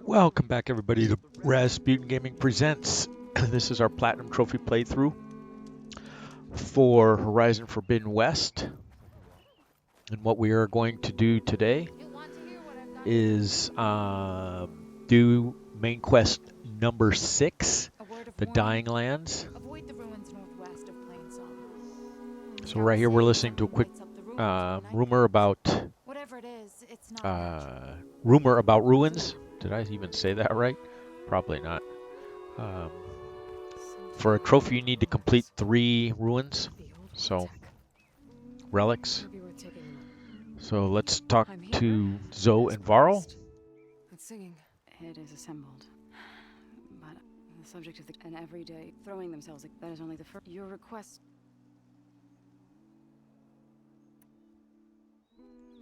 Welcome back, everybody, to Rebooting Gaming Presents. This is our Platinum Trophy playthrough for Horizon Forbidden West. And what we are going to do today is do main quest number 6, the Dying Lands. Avoid the ruins northwest of Plainsong. So right here we're listening to a quick rumor about Whatever it is, it's not ruins. Did I even say that right? Probably not. For a trophy, you need to complete 3 ruins, so relics. So let's talk to Zoe and Varl. That singing. It is assembled. But the subject of an everyday throwing themselves, like that is only the first. Your request.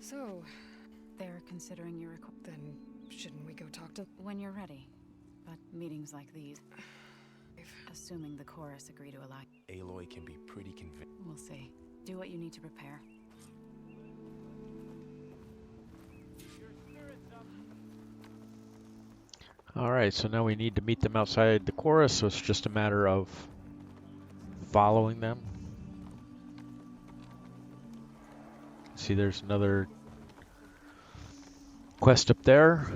So, they're considering your request. Then, shouldn't we go talk to When you're ready. But meetings like these, assuming the chorus agree to allow. Aloy can be pretty convincing. We'll see. Do what you need to prepare. Alright, so now we need to meet them outside the chorus, so it's just a matter of following them. See, there's another quest up there.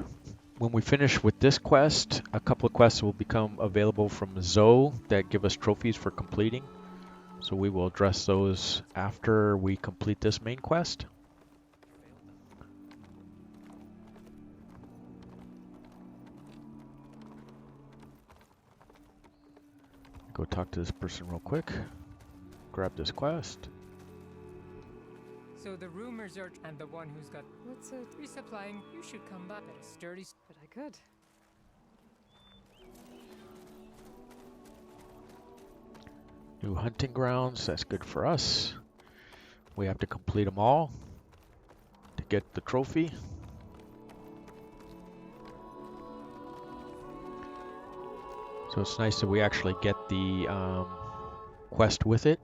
When we finish with this quest, a couple of quests will become available from Zoe that give us trophies for completing. So we will address those after we complete this main quest. Go talk to this person real quick. Grab this quest. So the rumors are, and the one who's got what's it resupplying, you should come back at a sturdy. But I could. New hunting grounds, that's good for us. We have to complete them all to get the trophy. So it's nice that we actually get the quest with it.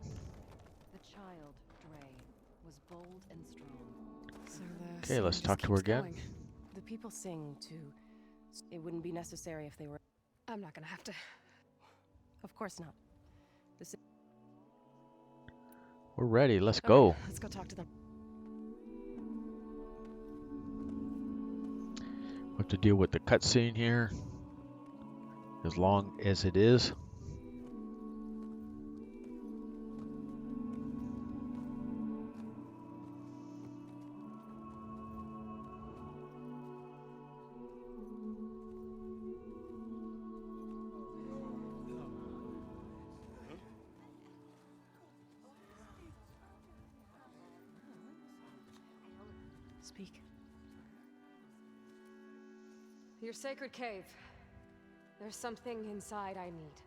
The child, Dre, was bold and strong. So Okay, let's talk to her again. The people sing to. It wouldn't be necessary if they were. I'm not gonna have to. Of course not. We're ready, let's Okay, go. let's go talk to them. We have to deal with the cutscene here, as long as it is. Speak. Your sacred cave. There's something inside I need.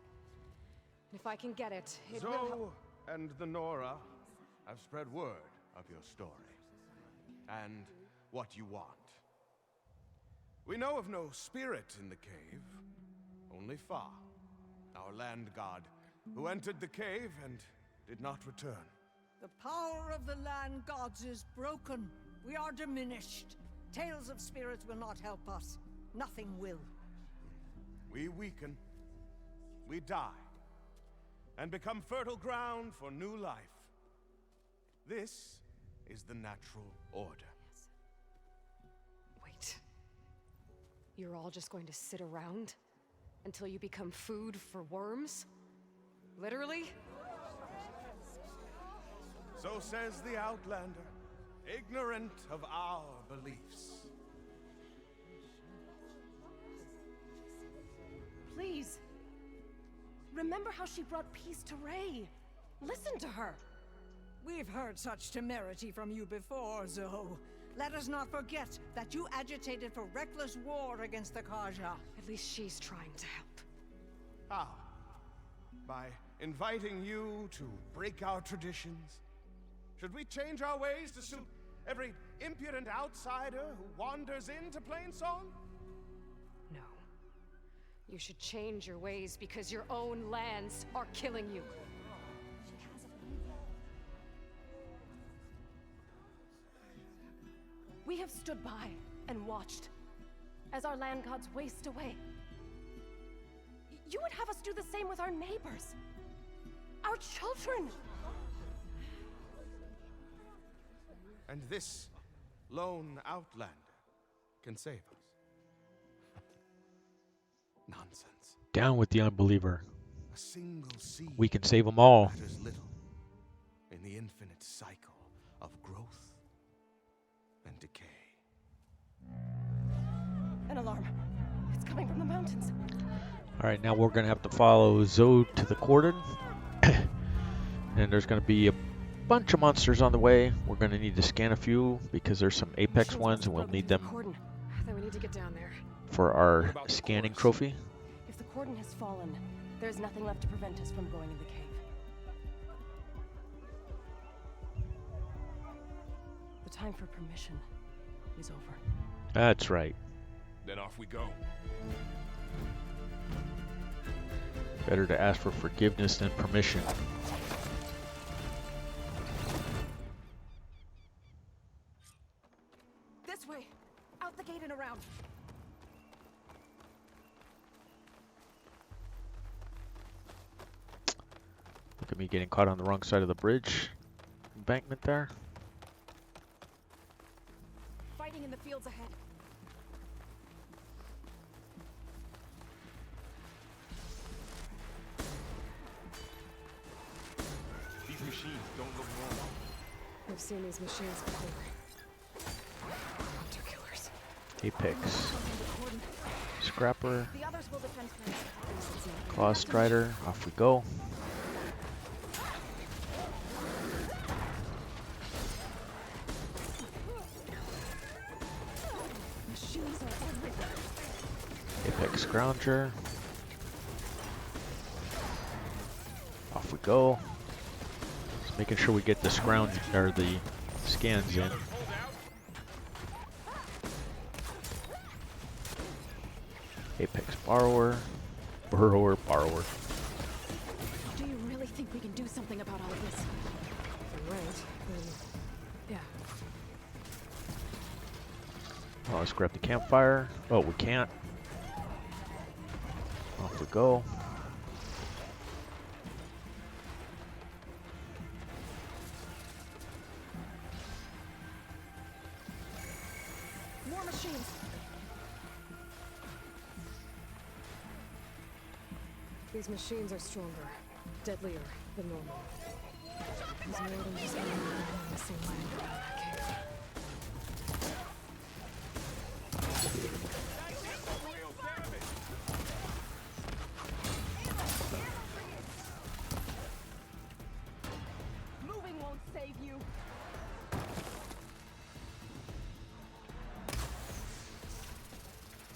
If I can get it, it will help. Zoe and the Nora have spread word of your story and what you want. We know of no spirit in the cave, only Fa, our land god, who entered the cave and did not return. The power of the land gods is broken. We are diminished. Tales of spirits will not help us. Nothing will. We weaken, we die, and become fertile ground for new life. This is the natural order. Wait. You're all just going to sit around until you become food for worms? Literally? So says the Outlander, ignorant of our beliefs. Please. Remember how she brought peace to Ray. Listen to her. We've heard such temerity from you before, Zoe. Let us not forget that you agitated for reckless war against the GAIA. At least she's trying to help. How? By inviting you to break our traditions? Should we change our ways to suit every impudent outsider who wanders into Plainsong? No. You should change your ways because your own lands are killing you. We have stood by and watched. as our land gods waste away. You would have us do the same with our neighbors. Our children. And this lone outlander can save us. Nonsense. Down with the unbeliever. A single seed We can save them all. matters little in the infinite cycle of growth and decay. An alarm. It's coming from the mountains. All right, now we're going to have to follow Zoe to the cauldron. And there's going to be a bunch of monsters on the way. We're going to need to scan a few because there's some apex ones and we'll need them Then we need to get down there. for our scanning trophy. If the cordon has fallen, there's nothing left to prevent us from going in the cave. The time for permission is over. That's right. Then off we go. Better to ask for forgiveness than permission. This way! Out the gate and around! Look at me getting caught on the wrong side of the bridge embankment there. Fighting in the fields ahead. These machines don't look normal. We've seen these machines before. Hunter killers. Apex. Scrapper. The others will defend first. Claw Strider. Off we go. Machines are everywhere. Apex Scrounger. Off we go. Just making sure we get the scrounge or the scans in. Apex Borrower. Borrower. Do you really think we can do something about all of this? Right. Yeah. Oh, let's grab the campfire. Oh, we can't. Off we go. More machines. These machines are stronger, deadlier than normal. There's more than just anyone on the same land around that cave. Moving won't save you.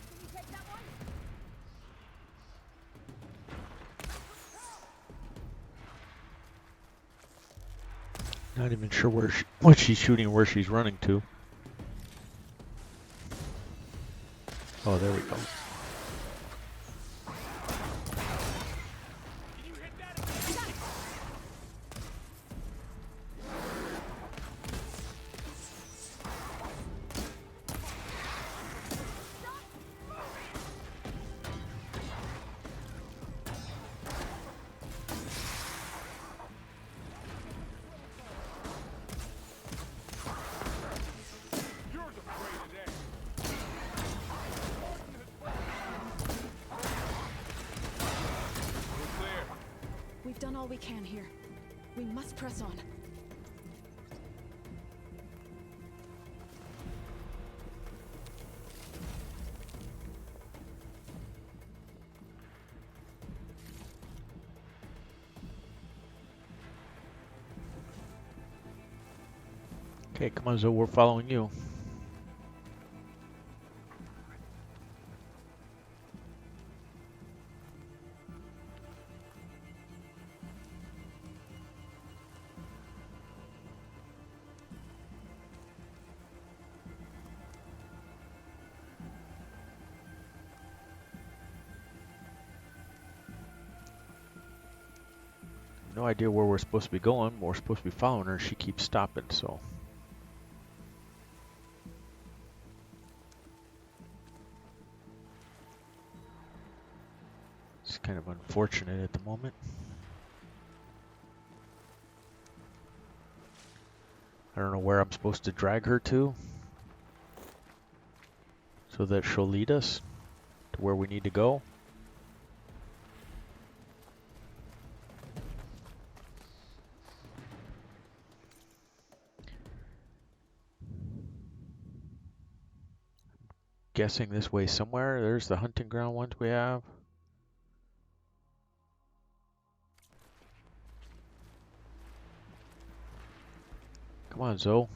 Can you take that one? Not even sure where what she's shooting or where she's running to. Oh, there we go. We've done all we can here. We must press on. Okay, come on, Zoe, we're following you. No idea where we're supposed to be going. We're supposed to be following her. She keeps stopping, so. It's kind of unfortunate at the moment. I don't know where I'm supposed to drag her to so that she'll lead us to where we need to go. Guessing this way somewhere. There's the hunting ground ones we have. Come on, Zoe.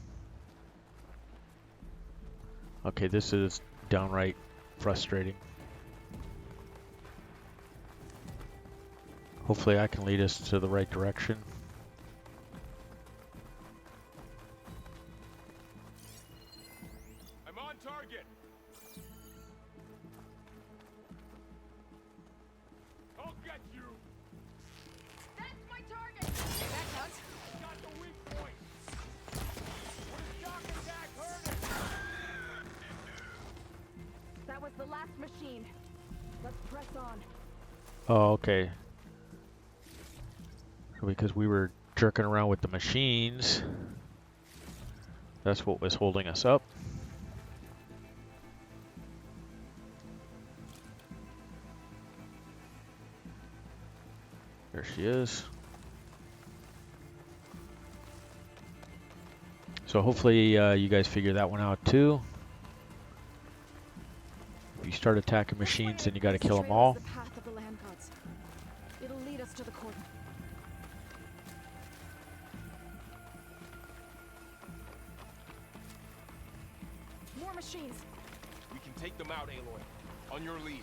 Okay, this is downright frustrating. Hopefully I can lead us to the right direction. I'm on target. I'll get you. That's my target! That counts. Got the weak point. What is shock attack hurting? That was the last machine. Let's press on. Oh, okay. So because we were jerking around with the machines, that's what was holding us up. There she is. So hopefully you guys figure that one out too. If you start attacking machines, then you got to kill them all. The path of the land gods. It'll lead us to the cauldron. More machines. We can take them out, Aloy. On your lead.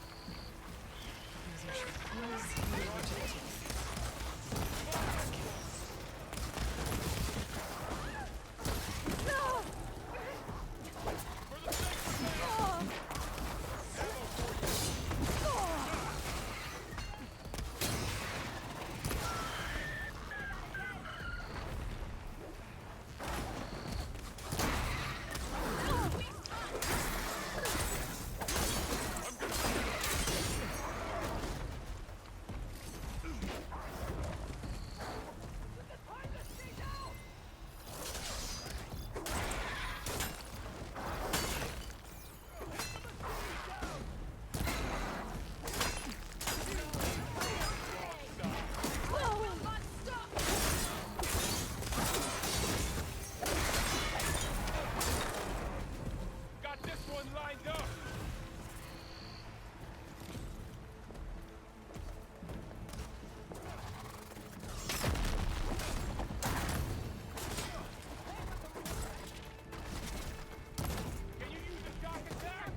Got this one lined up. Can you use the shock attack?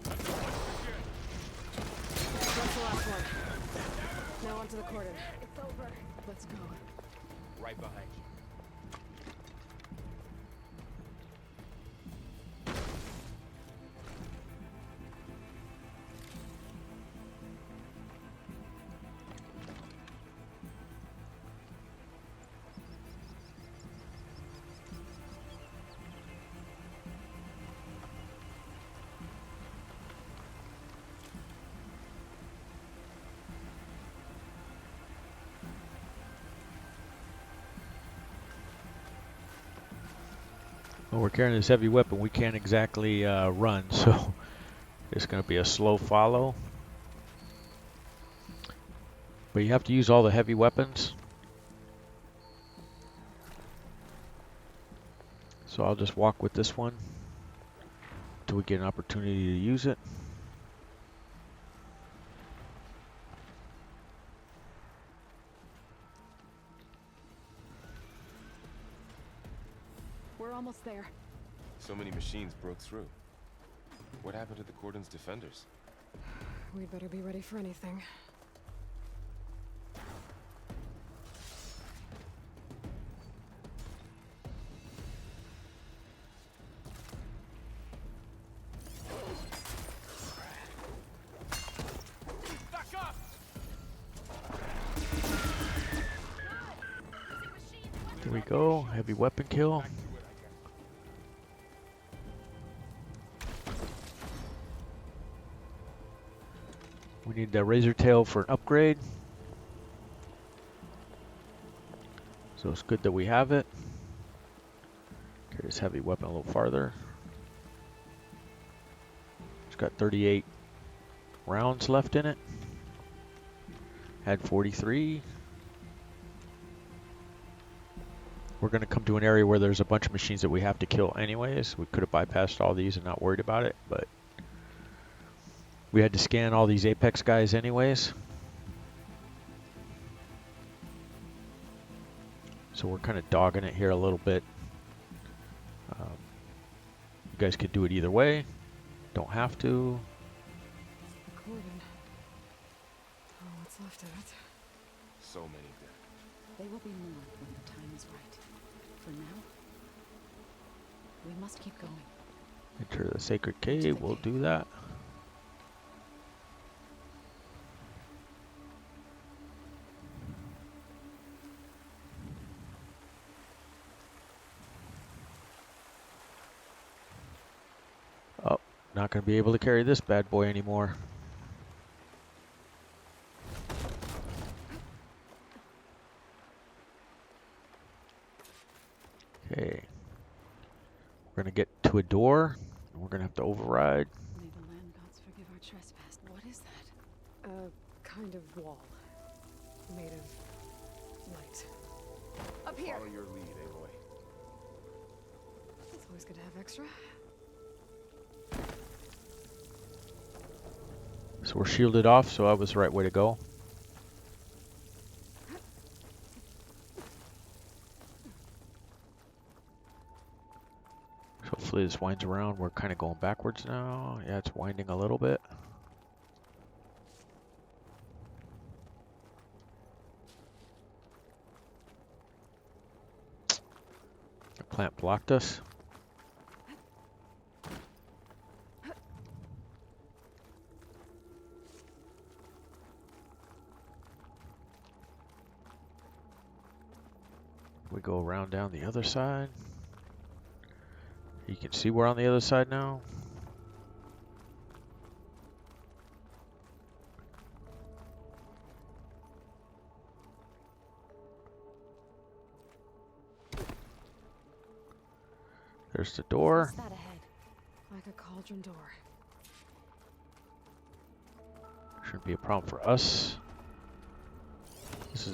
That's That's the last one. Now onto the cauldron. It's over. Let's go. right behind you. Well, we're carrying this heavy weapon. We can't exactly run, so it's going to be a slow follow. But you have to use all the heavy weapons. So I'll just walk with this one until we get an opportunity to use it. We're almost there. So many machines broke through. What happened to the cordon's defenders? We'd better be ready for anything. Back up! Here we go. Heavy weapon kill. We need the razor tail for an upgrade. So it's good that we have it. Carry this heavy weapon a little farther. It's got 38 rounds left in it. Had 43. We're going to come to an area where there's a bunch of machines that we have to kill anyways. We could have bypassed all these and not worried about it, but we had to scan all these Apex guys anyways. So we're kind of dogging it here a little bit. You guys could do it either way. Don't have to. Cauldron. Oh, what's left of it? So many dead. They will be more when the time is right. For now, we must keep going. Enter the sacred cave. We'll do that. Oh, not going to be able to carry this bad boy anymore. Okay. We're going to get to a door. And we're going to have to override. May the land gods forgive our trespass. What is that? A kind of wall. Made of light. Up here! Follow your lead, Aloy. It's always good to have extra. So we're shielded off, so that was the right way to go. So hopefully this winds around. We're kind of going backwards now. Yeah, it's winding a little bit. The plant blocked us. We go around down the other side. You can see we're on the other side now. There's the door. What's that ahead? Like a cauldron door. Shouldn't be a problem for us. This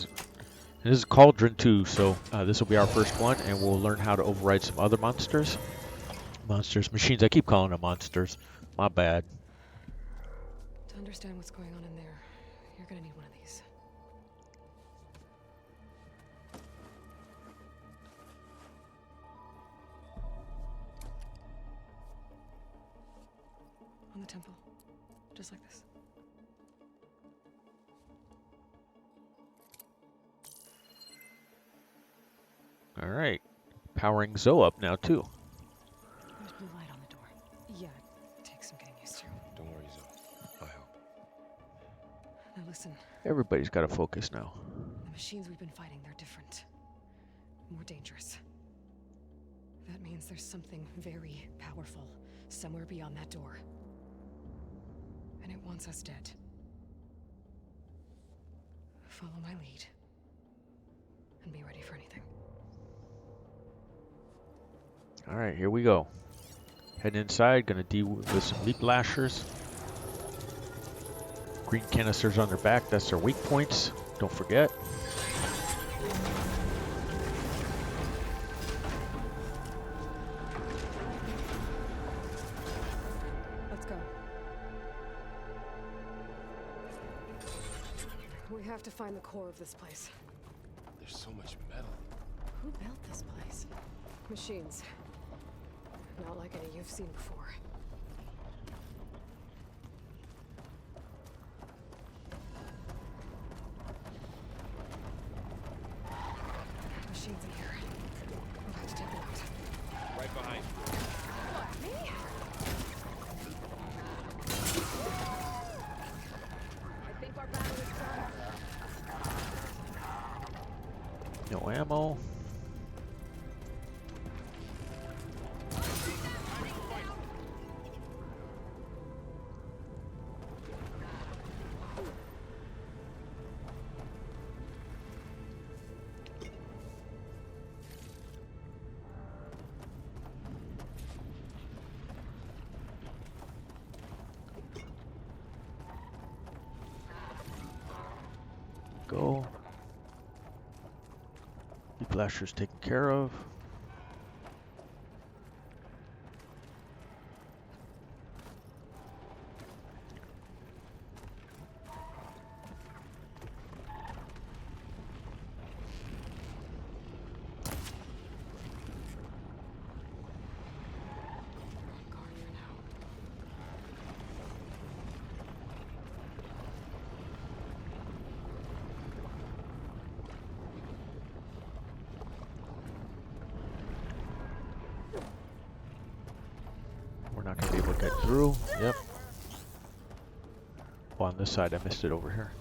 is cauldron 2, so this will be our first one, and we'll learn how to override some other monsters. Machines. I keep calling them monsters. My bad. To understand what's going on in there, you're gonna need one of these. On the temple. Just like this. All right. Powering Zoe up now, too. There's blue light on the door. Yeah, it takes some getting used to. Don't worry, Zoe. I'll help. Now listen, Everybody's got to focus now. the machines we've been fighting, they're different. More dangerous. That means there's something very powerful somewhere beyond that door. And it wants us dead. Follow my lead. And be ready for anything. All right, here we go. Heading inside, gonna deal with some leap lashers. Green canisters on their back, that's their weak points. Don't forget. Let's go. We have to find the core of this place. There's so much metal. Who built this place? Machines. Not like any you've seen before. Machines in here. We'll have to take them out. Right behind you. What, me? I think our battle is done. No ammo. go. Deplasher's taken care of. We're not going to be able to get through. Yep. Oh, on this side, I missed it over here.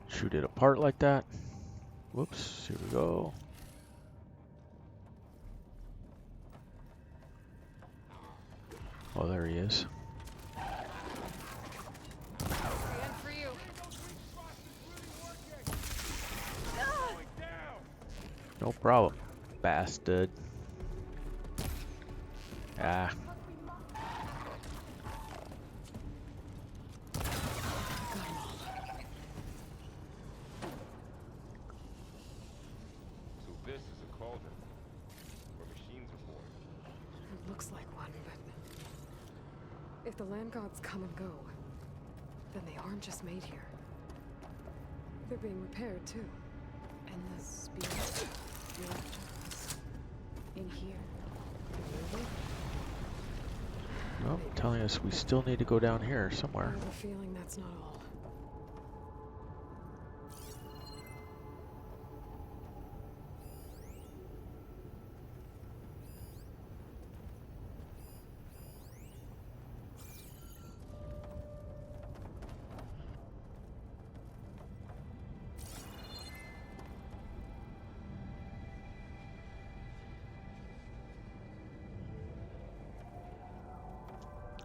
Shoot it apart like that. Whoops, here we go. Oh, there he is. For you. No problem, bastard. Ah. So this is a cauldron, where machines are born. It looks like one, but if the land gods come and go, then they aren't just made here. They're being repaired too. And the spirit you're after is in here. Well, telling us we still need to go down here I somewhere. have a feeling that's not all.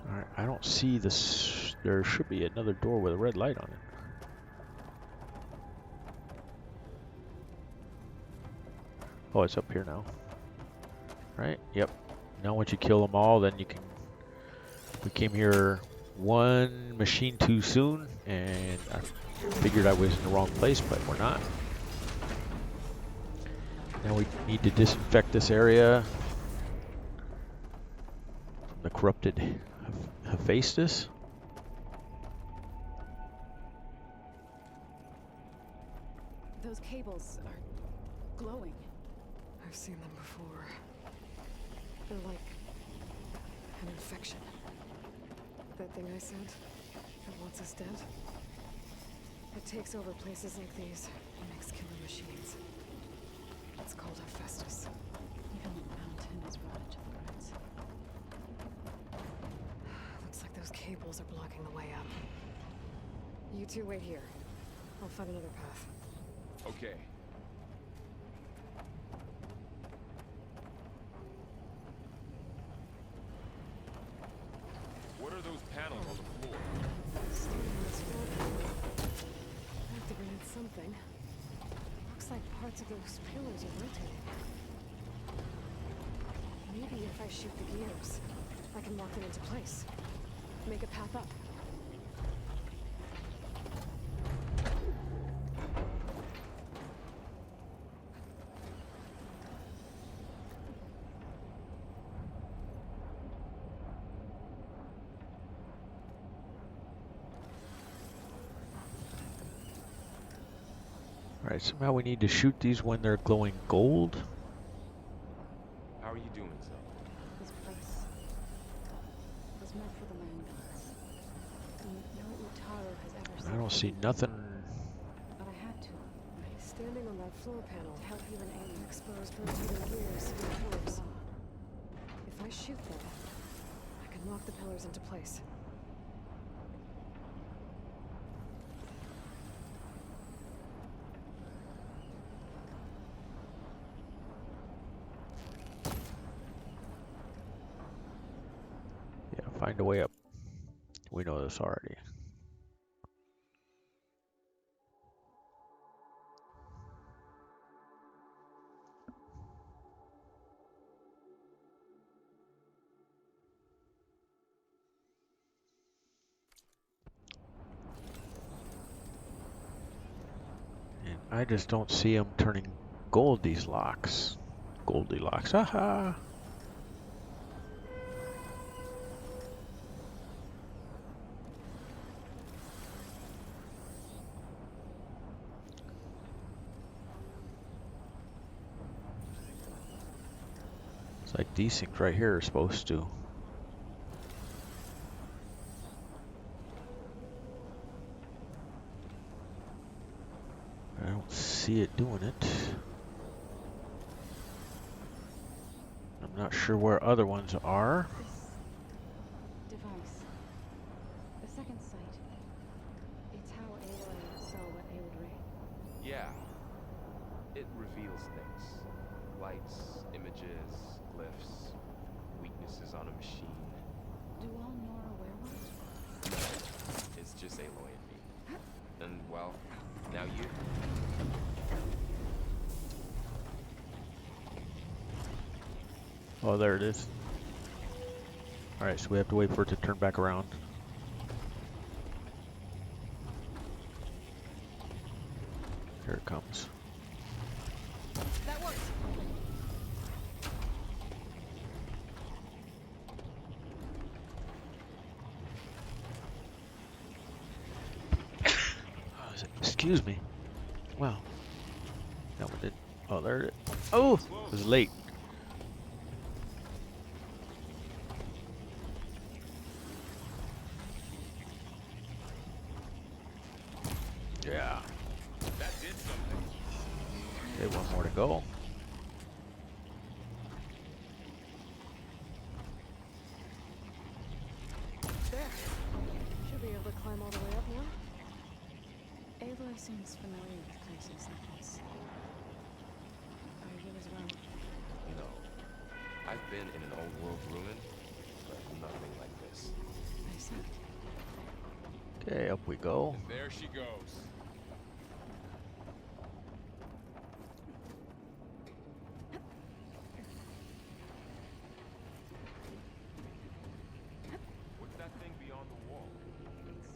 Alright, I don't see this. There should be another door with a red light on it. Oh, it's up here now. Right? Yep. Now once you kill them all, then you can... We came here one machine too soon, and I figured I was in the wrong place, but we're not. Now we need to disinfect this area from the corrupted Hephaestus. Those cables are glowing. I've seen them before. They're like an infection. That thing I said that wants us dead. It takes over places like these and makes killer machines. It's called Hephaestus. Even the mountain is rotted to the roots. Looks like those cables are blocking the way up. You two wait here. I'll find another path. Okay. What are those panels on the floor? Activated something. Looks like parts of those pillars are rotating. Maybe if I shoot the gears, I can lock them into place. Make a path up. Alright, somehow we need to shoot these when they're glowing gold. How are you doing, so? This place was meant for the land gods. And no Utaro has ever seen I don't see anything. nothing. But I had to. Standing on that floor panel To help heal an alien. exposed rotating gears and pillars. If I shoot them, I can lock the pillars into place. Yeah, find a way up. We know this already. I just don't see them turning gold, these locks. Goldilocks, haha. It's like these things right here are supposed to. I don't see it doing it. I'm not sure where other ones are. This device, the second sight, it's how Aloy saw what ailed Ray. Yeah. It reveals things. Lights, images, glyphs, weaknesses on a machine. Do all Nora wear one? It's just Aloy and me. And, well, now you. Oh, there it is. Alright, so we have to wait for it to turn back around. Here it comes. That works. Oh, excuse me. Wow. That one did. Oh, there it is. Oh! It was late. Yeah. That did something. Okay, one more to go. There. Should be able to climb all the way up now. Aloy seems familiar with places like this. Are you as well? You know, I've been in an old world ruin, but nothing like this. I see. Okay, up we go. And there she goes. What's that thing beyond the wall? It's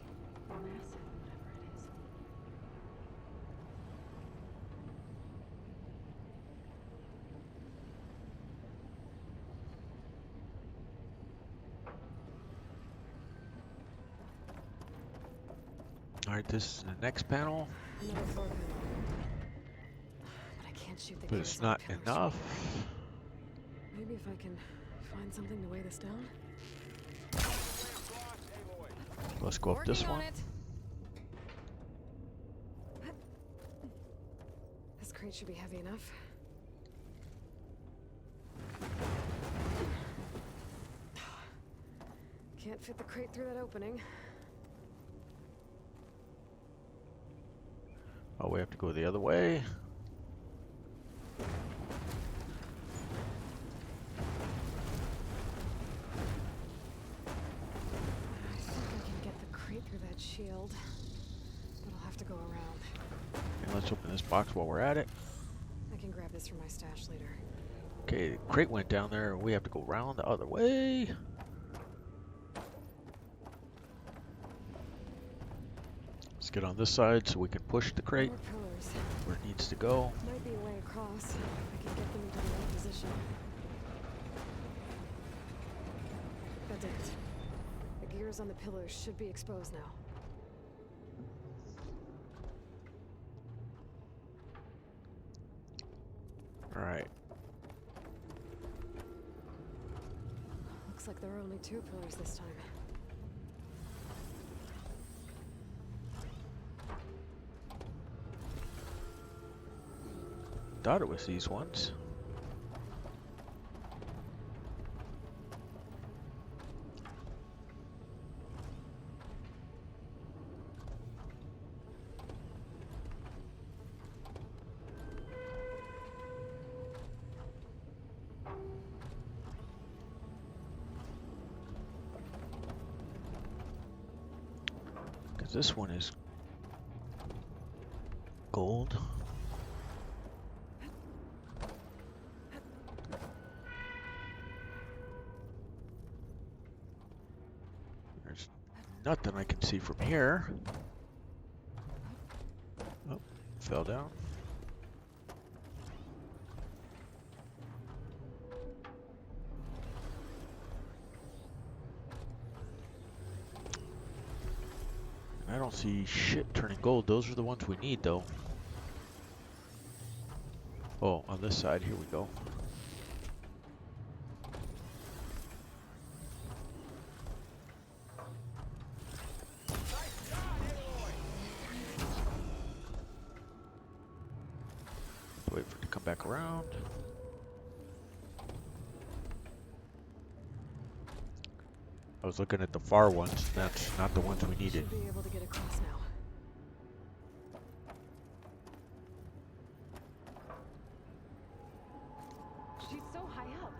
massive, whatever it is. Alright, this is the next panel, Another floor panel. But I can't shoot the but gears it's on not the pillars. enough. Maybe if I can find something to weigh this down. Let's go up this Working on one. it. This crate should be heavy enough. Can't fit the crate through that opening. Oh, we have to go the other way. I think I can get the crate through that shield, but I'll have to go around. And let's open this box while we're at it. I can grab this from my stash later. Okay, the crate went down there. We have to go around the other way. Let's get on this side so we can push the crate More pillars. where it needs to go. Might be a way across. If I can get them into the right position. That did it. The gears on the pillars should be exposed now. Alright. Looks like there are only 2 pillars this time. Thought it was these ones. Because this one is gold. There's nothing I can see from here. Oh, fell down. don't see shit turning gold. Those are the ones we need, though. Oh, on this side, here we go. Wait for it to come back around. I was looking at the far ones. That's not the ones we needed. Should be able to get across now. She's so high up.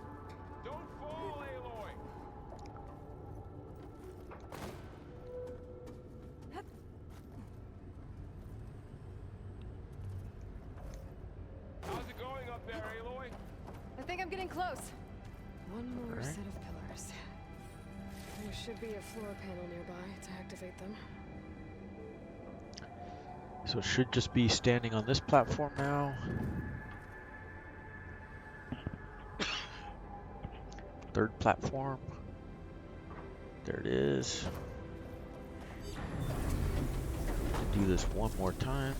Don't fall, Aloy! How's it going up there, Aloy? I think I'm getting close. One more Alright. set of pillars. There should be a floor panel nearby to activate them. So it should just be standing on this platform now. Third platform. There it is. Do this one more time.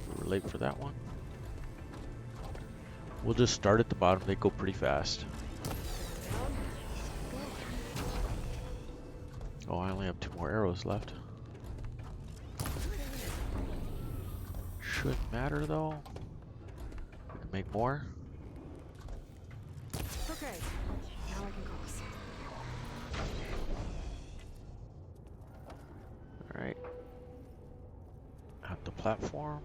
We were late for that one. We'll just start at the bottom. They go pretty fast. Oh, I only have 2 more arrows left. Shouldn't matter though. We can make more. Okay, now I can cross. Alright. At the platform.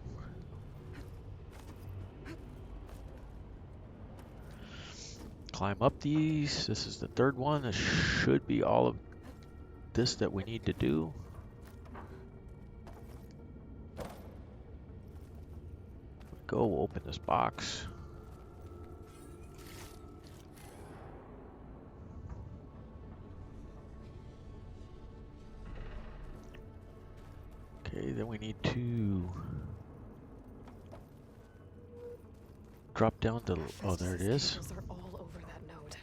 Climb up these. This is the 3rd one. This should be all of this that we need to do. Go, we'll open this box. Okay, then we need to drop down to, oh, there it is. Cables are all over that node.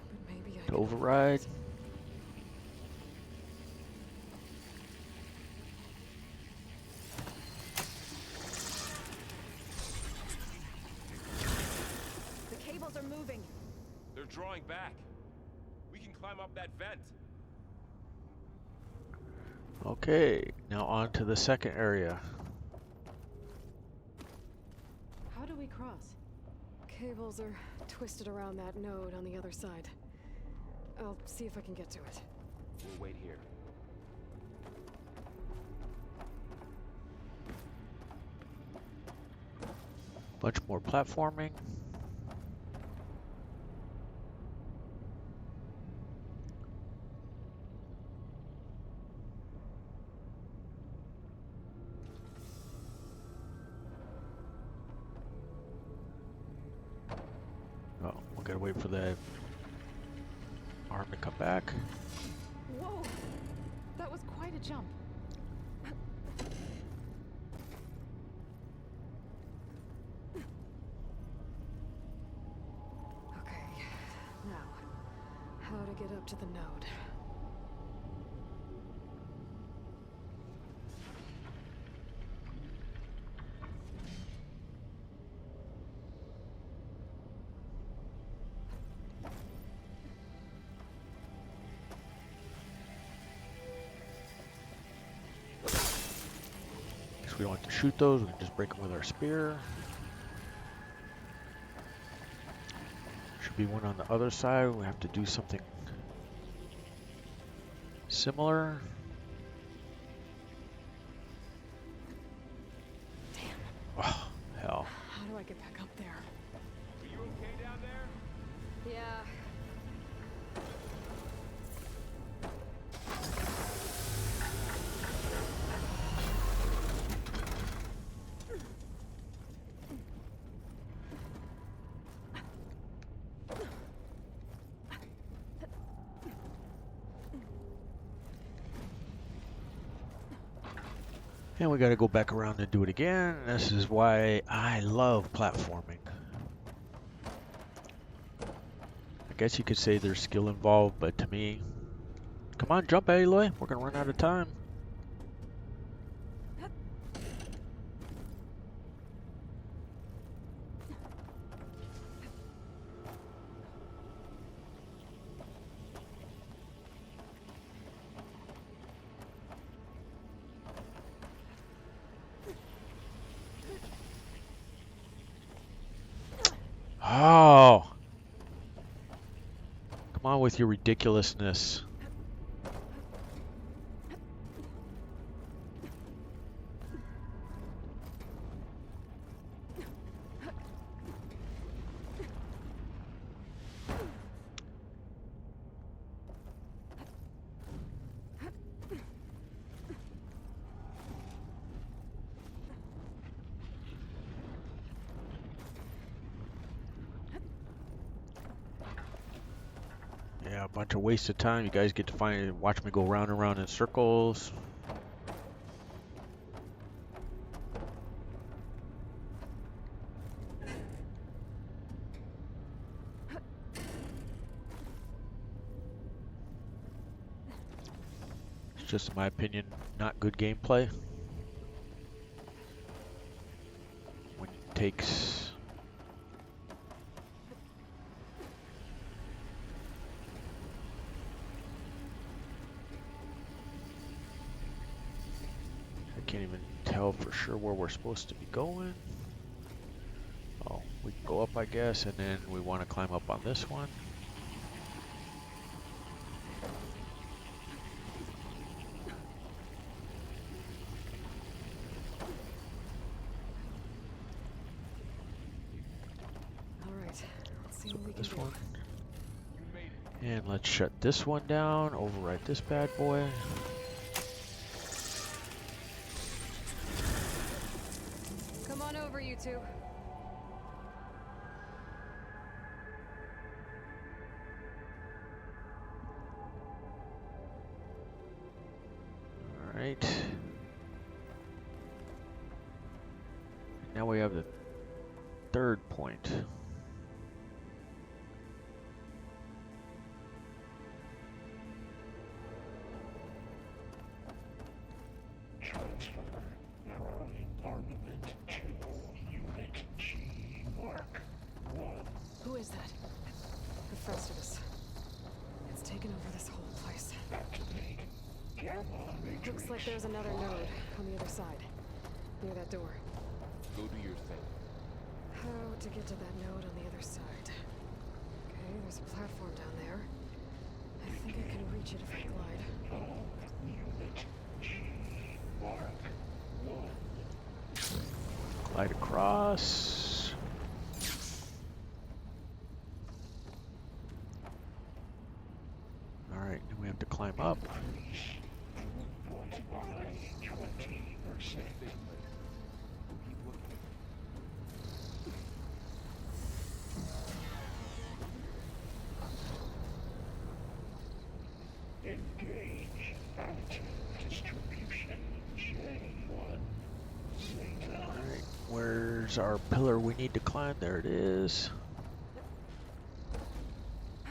But maybe I To can override. The cables are moving. They're drawing back. We can climb up that vent. Okay, now on to the second area. How do we cross? Cables are twisted around that node on the other side. I'll see if I can get to it. We'll wait here. Bunch more platforming. Oh, we gotta wait for the arm to come back. Whoa! That was quite a jump. Okay, now, how to get up to the node. Guess we don't have to shoot those, we can just break them with our spear. Should be one on the other side. We have to do something similar. Damn, Oh, hell. how do I get back up there? Are you okay down there? Yeah. And we gotta go back around and do it again. This is why I love platforming. I guess you could say there's skill involved, but to me, come on, jump, Aloy. We're gonna run out of time. Oh! Come on with your ridiculousness. Yeah, a bunch of wasted time. You guys get to watch me go round and round in circles. It's just, in my opinion, not good gameplay. When it takes... I can't even tell for sure where we're supposed to be going. Oh, we can go up, I guess, and then we want to climb up on this one. Alright, let's see So what we can this do. one. And let's shut this one down, overwrite this bad boy. Come on over, you two. Alright. Now we have the third point. Who is that? The first of us. It's taken over this whole place. Looks like there's another node on the other side, near that door. Go do your thing. How to get to that node on the other side? Okay, there's a platform down there. I think I can reach it if I glide. Glide across. Alright, then we have to climb up. Alright, where's our pillar we need to climb? There it is. I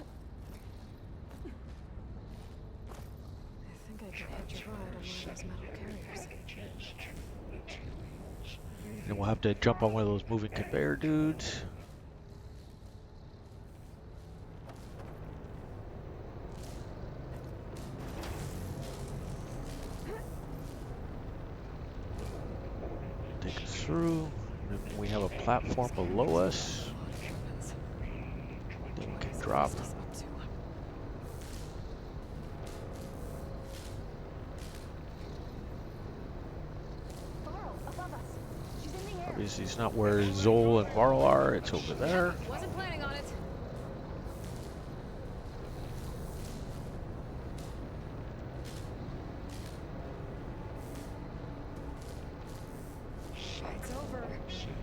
think I can hitch a ride on one of those metal carriers. And we'll have to jump on one of those moving conveyor dudes. Take us through. And then we have a platform below us. Then we can drop. Obviously, it's not where Zol and Varl are. It's over there. Wasn't planning on it. It's over.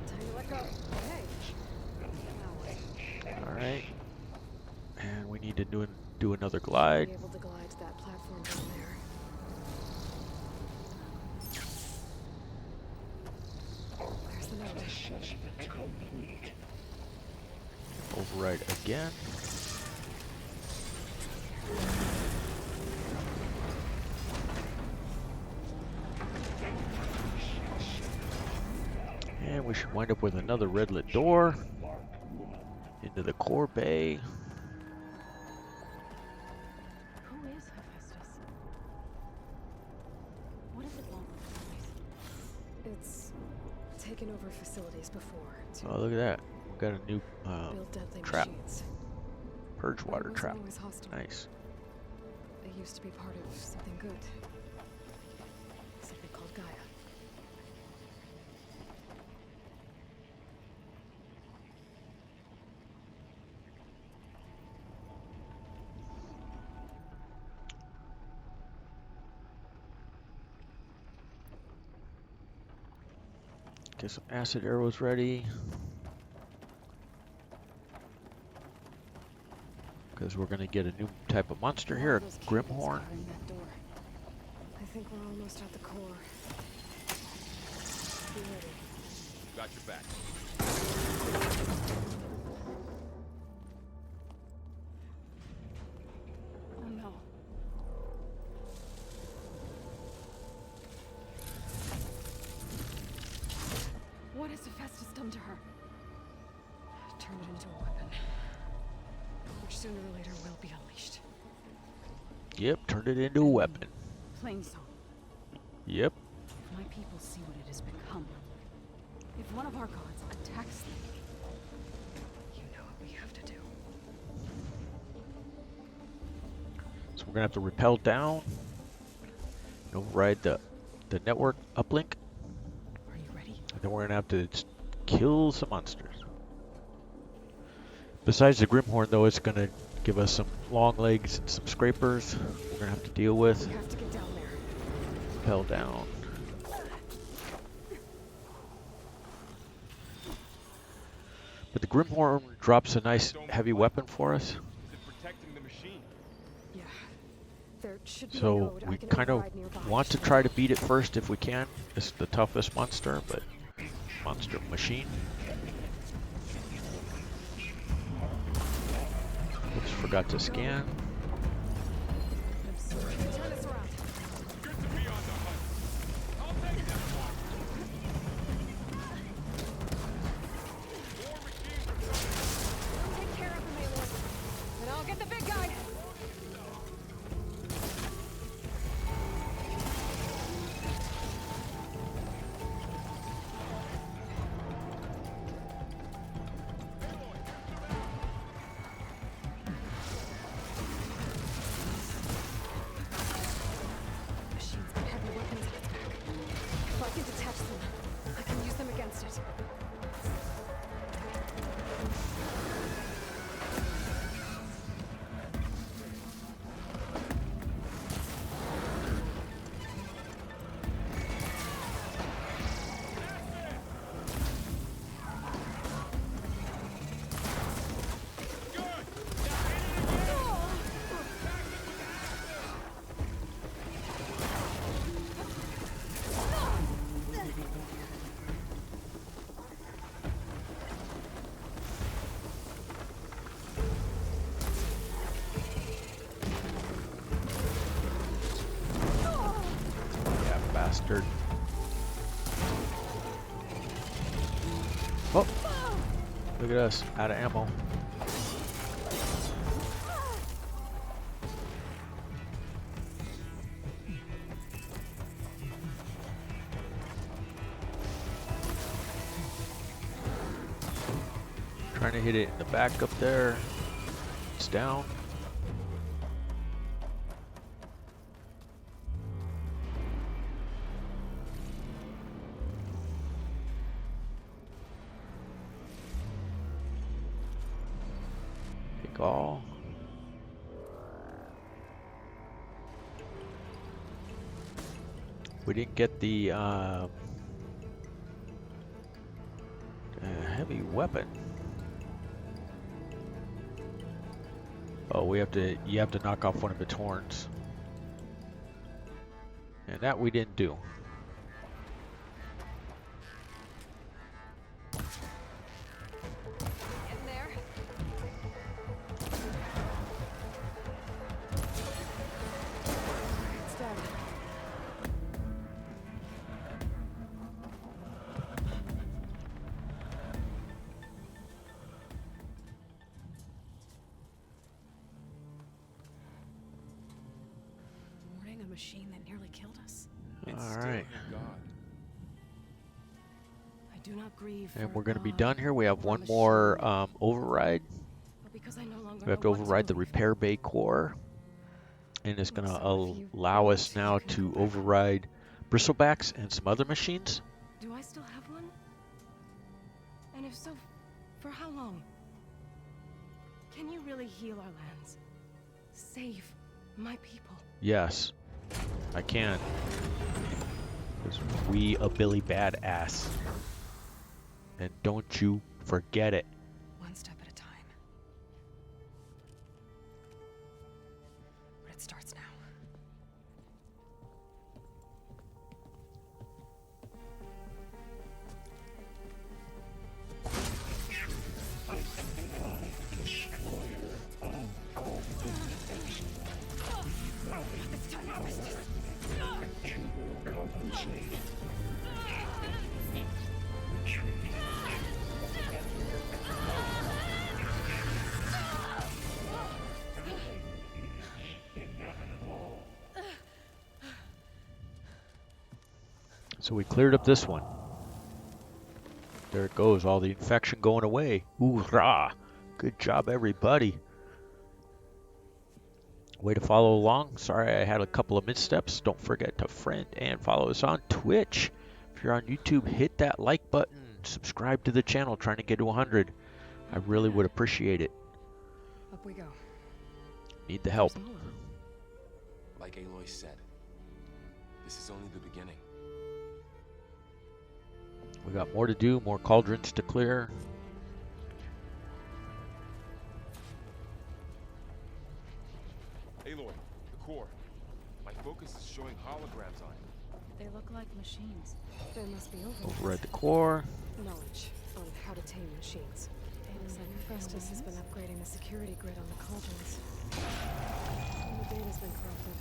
Time to let go. Hey. Now what? Alright. And we need to do another glide. Be able to glide to that platform down there. There's the node. Override again. And we should wind up with another red lit door into the core bay. Who is Hephaestus? What does it want with this place? It's taken over facilities before. Oh, look at that. got a new Build deadly trap. machines. Purge But I water wasn't trap. always hostile. Nice. They used to be part of something good. Something called Gaia. Get some acid arrows ready. Because we're going to get a new type of monster here, a Grimhorn. I think we're almost at the core. Be ready. Got your back. Oh no. What has Hephaestus done to her? Turn it into a weapon. Which sooner or later will be unleashed. Yep, turned it into a weapon. Plain song. Yep. If my people see what it has become, if one of our gods attacks them, You know what we have to do. So we're going to have to rappel down and override the network uplink. Are you ready? And then we're going to have to kill some monsters. Besides the Grimhorn, though, it's going to give us some long legs and some scrapers we're going to have to deal with. We have to get down there. Rappel down. But the Grimhorn drops a nice heavy weapon for us. Is it protecting the machine? Yeah. There should be a So node I we can kind of override nearby. want to try to beat it first if we can. It's the toughest monster, but monster machine. Oops, forgot to scan. Turn this around. Good to be on the hunt. I'll take that one. More machines. Take care of him, Aloy. And I'll get the big guy. Machine's got heavy weapons on its back. If I can detach them, I can use them against it. Yeah, bastard. Oh! Look at us, out of ammo. Trying to hit it in the back up there. It's down. Take all. We didn't get the heavy weapon. Oh, you have to knock off one of its horns. And that we didn't do. Getting there. It's dead. Warning a machine that nearly killed us. It's All still right. your god. I Do not grieve. And for we're a going to be god done here. We have or a one more machine, override. but because I no longer We have know to what override the believe. repair bay core. And it's going So if to you allow want us to, now you can to go back. override bristlebacks and some other machines. Do I still have one? And if so, for how long? Can you really heal our lands? Save my people? Yes, I can. Because we a Billy Badass. And don't you forget it. One step at a time. But it starts now. So we cleared up this one. There it goes, all the infection going away. Hoorah! Good job, everybody. Way to follow along. Sorry I had a couple of missteps. Don't forget to friend and follow us on Twitch. If you're on YouTube, hit that like button. Subscribe to the channel, trying to get to 100. I really would appreciate it. Up we go. Need the help. There's more. Like Aloy said, this is only the beginning. We got more to do, more cauldrons to clear. Aloy, the core. My focus is showing holograms on it. They look like machines. There must be Override the core. knowledge on how to tame machines. Looks like Festus has been upgrading the security grid on the cauldrons. And the data's been corrupted.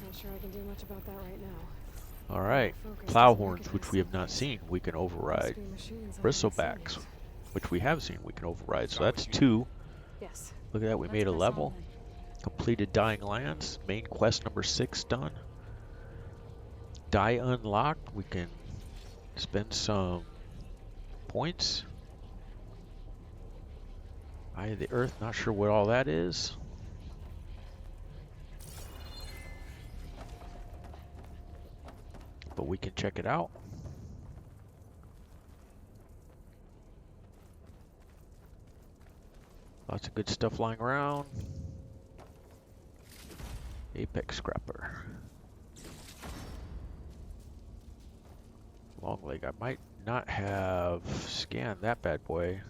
Not sure I can do much about that right now. All right, plow horns, which we have not seen, we can override. Bristlebacks, which we have seen, we can override. So that's 2. Yes. Look at that, we made a level. Completed Dying Lands. Main quest number 6 done. Die unlocked. We can spend some points. Eye of the Earth, not sure what all that is. But we can check it out. Lots of good stuff lying around. Apex Scrapper. Long leg. I might not have scanned that bad boy.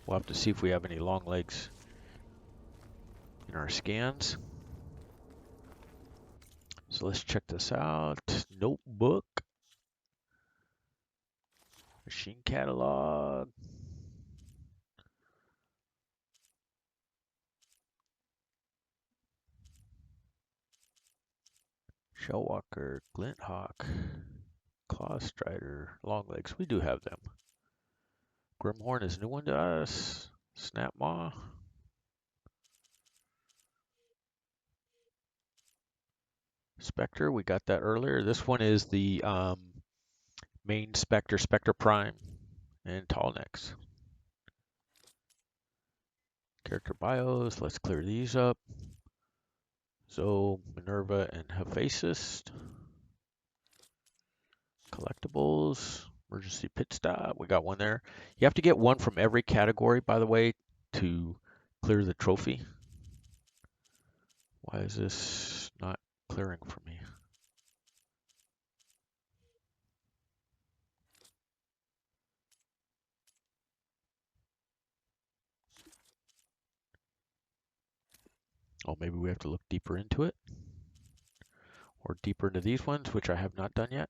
We'll have to see if we have any long legs in our scans. So let's check this out. Notebook. Machine catalog. Shellwalker, Glinthawk, Claw Strider, Longlegs. We do have them. Grimhorn is a new one to us. Snapmaw. Spectre, we got that earlier. This one is the main Spectre, Spectre Prime, and Tallnecks. Character bios, let's clear these up. So, Minerva and Hephaestus. Collectibles, emergency pit stop, we got one there. You have to get one from every category, by the way, to clear the trophy. Why is this not clearing for me? Oh, maybe we have to look deeper into it. Or deeper into these ones, which I have not done yet.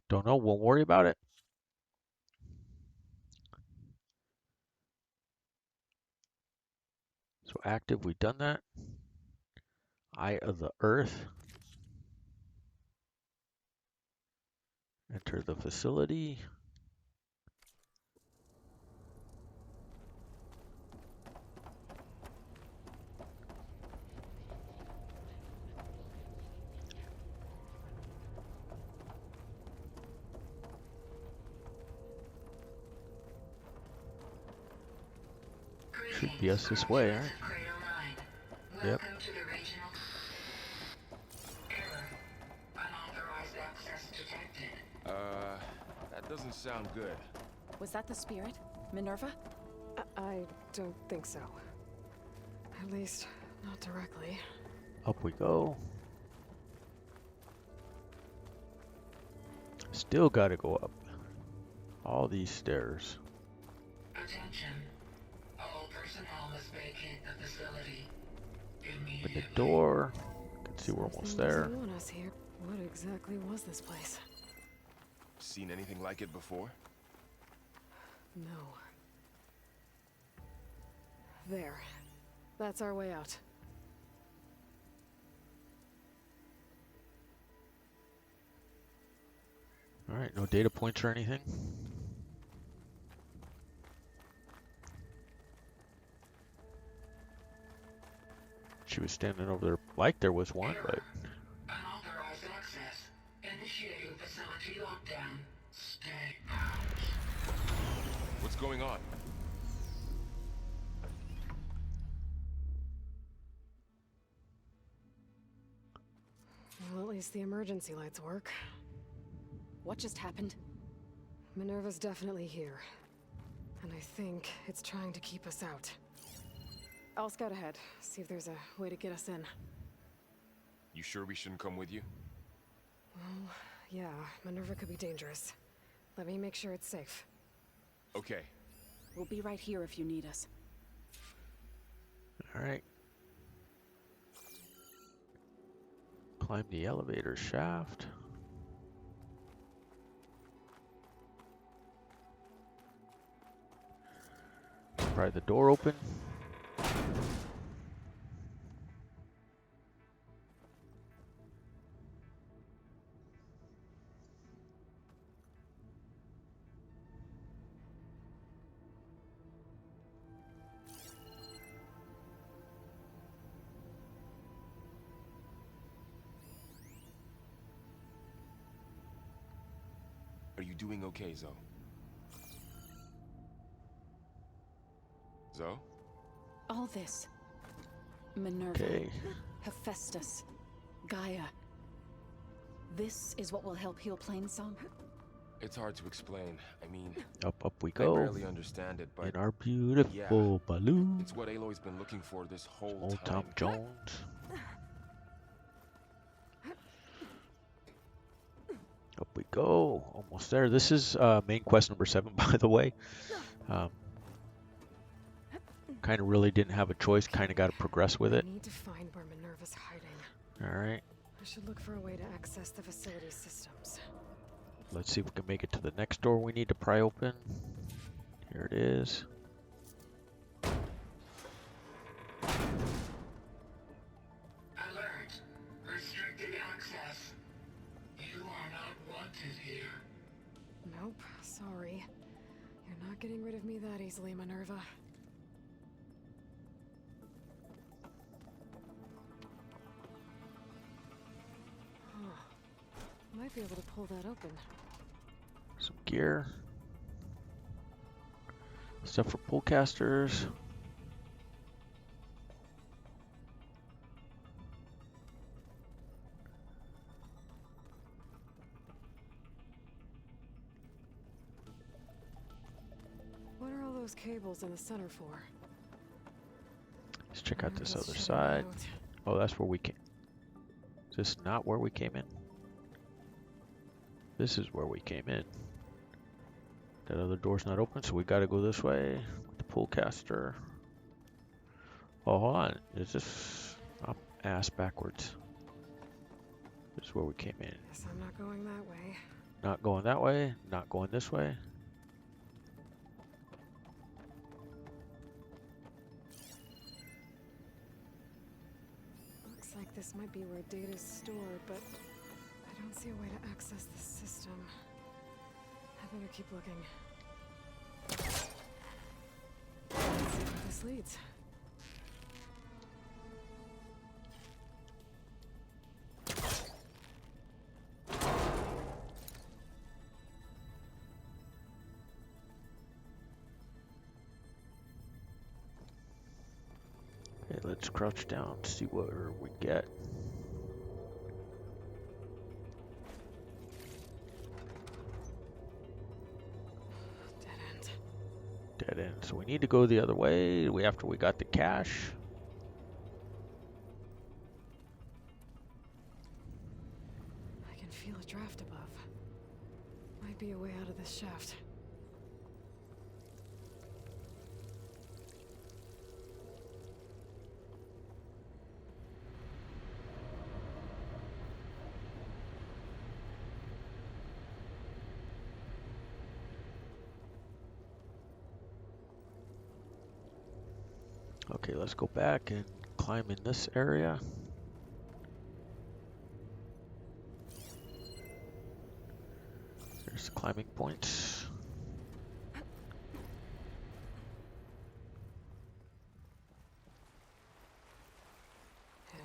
Don't know, won't worry about it. So active, we've done that. Eye of the Earth. Enter the facility. Should be us this way, right? Yep. That doesn't sound good. Was that the spirit? Minerva? I don't think so. At least, not directly. Up we go. Still gotta go up. All these stairs. Attention. All personnel must vacate the facility Open immediately. the door. Can see we're almost Something there. doesn't want us here. What exactly was this place? Seen anything like it before? No. There. That's our way out. Alright, no data points or anything. She was standing over there like there was one, but Unauthorized access. Initiating facility lockdown. Stay out. What's going on? Well, at least the emergency lights work. What just happened? Minerva's definitely here. And I think it's trying to keep us out. I'll scout ahead, see if there's a way to get us in. You sure we shouldn't come with you? Well, yeah, Minerva could be dangerous. Let me make sure it's safe. Okay. We'll be right here if you need us. alright. Climb the elevator shaft. Pry the door open. Are you doing okay, Zoe? Zoe? All this. Minerva. Okay. Hephaestus. Gaia. This is what will help heal Plainsong? It's hard to explain. I mean, Up we I go. barely understand it, but In our beautiful balloon. it's what Aloy's been looking for this whole Old time. Tom Jones. Up we go. Almost there. This is main quest number 7, by the way. Kind of really didn't have a choice. Kind of got to progress with it. I need to find where Minerva's hiding. All right. I should look for a way to access the facility systems. Let's see if we can make it to the next door we need to pry open. Here it is. Alert. Restricted access. You are not wanted here. Nope, sorry. You're not getting rid of me that easily, Minerva. Might be able to pull that open. Some gear. Stuff for pull casters. What are all those cables in the center for? Let's check out this Let's other check it side. out. Oh, that's where we came. Is this not where we came in? This is where we came in. That other door's not open, so we gotta go this way with the pull caster. Oh, hold on. Is this... I'm ass backwards. This is where we came in. Guess I'm not going that way. Not going that way, not going this way. Looks like this might be where data's stored, but I don't see a way to access the system. I better keep looking. Let's see where this leads. let's crouch down to see what we get. Dead end. Dead end. So we need to go the other way. After we got the cash. I can feel a draft above. Might be a way out of this shaft. Okay, let's go back and climb in this area. There's the climbing points.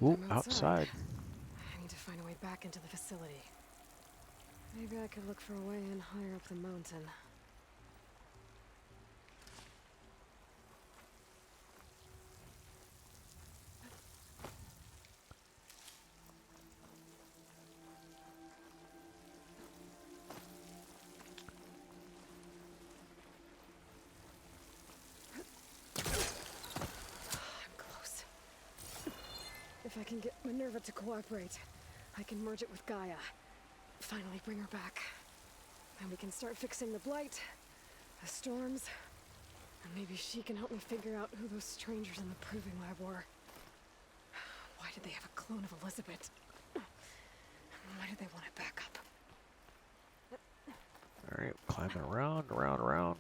Ooh, And I'm outside. I need to find a way back into the facility. Maybe I could look for a way in higher up the mountain. I'm close. If I can get Minerva to cooperate, I can merge it with Gaia. Finally bring her back. Then we can start fixing the blight, the storms, and maybe she can help me figure out who those strangers in the proving lab were. Why did they have a clone of Elizabeth? Why did they want it back up? Alright, climbing around, around.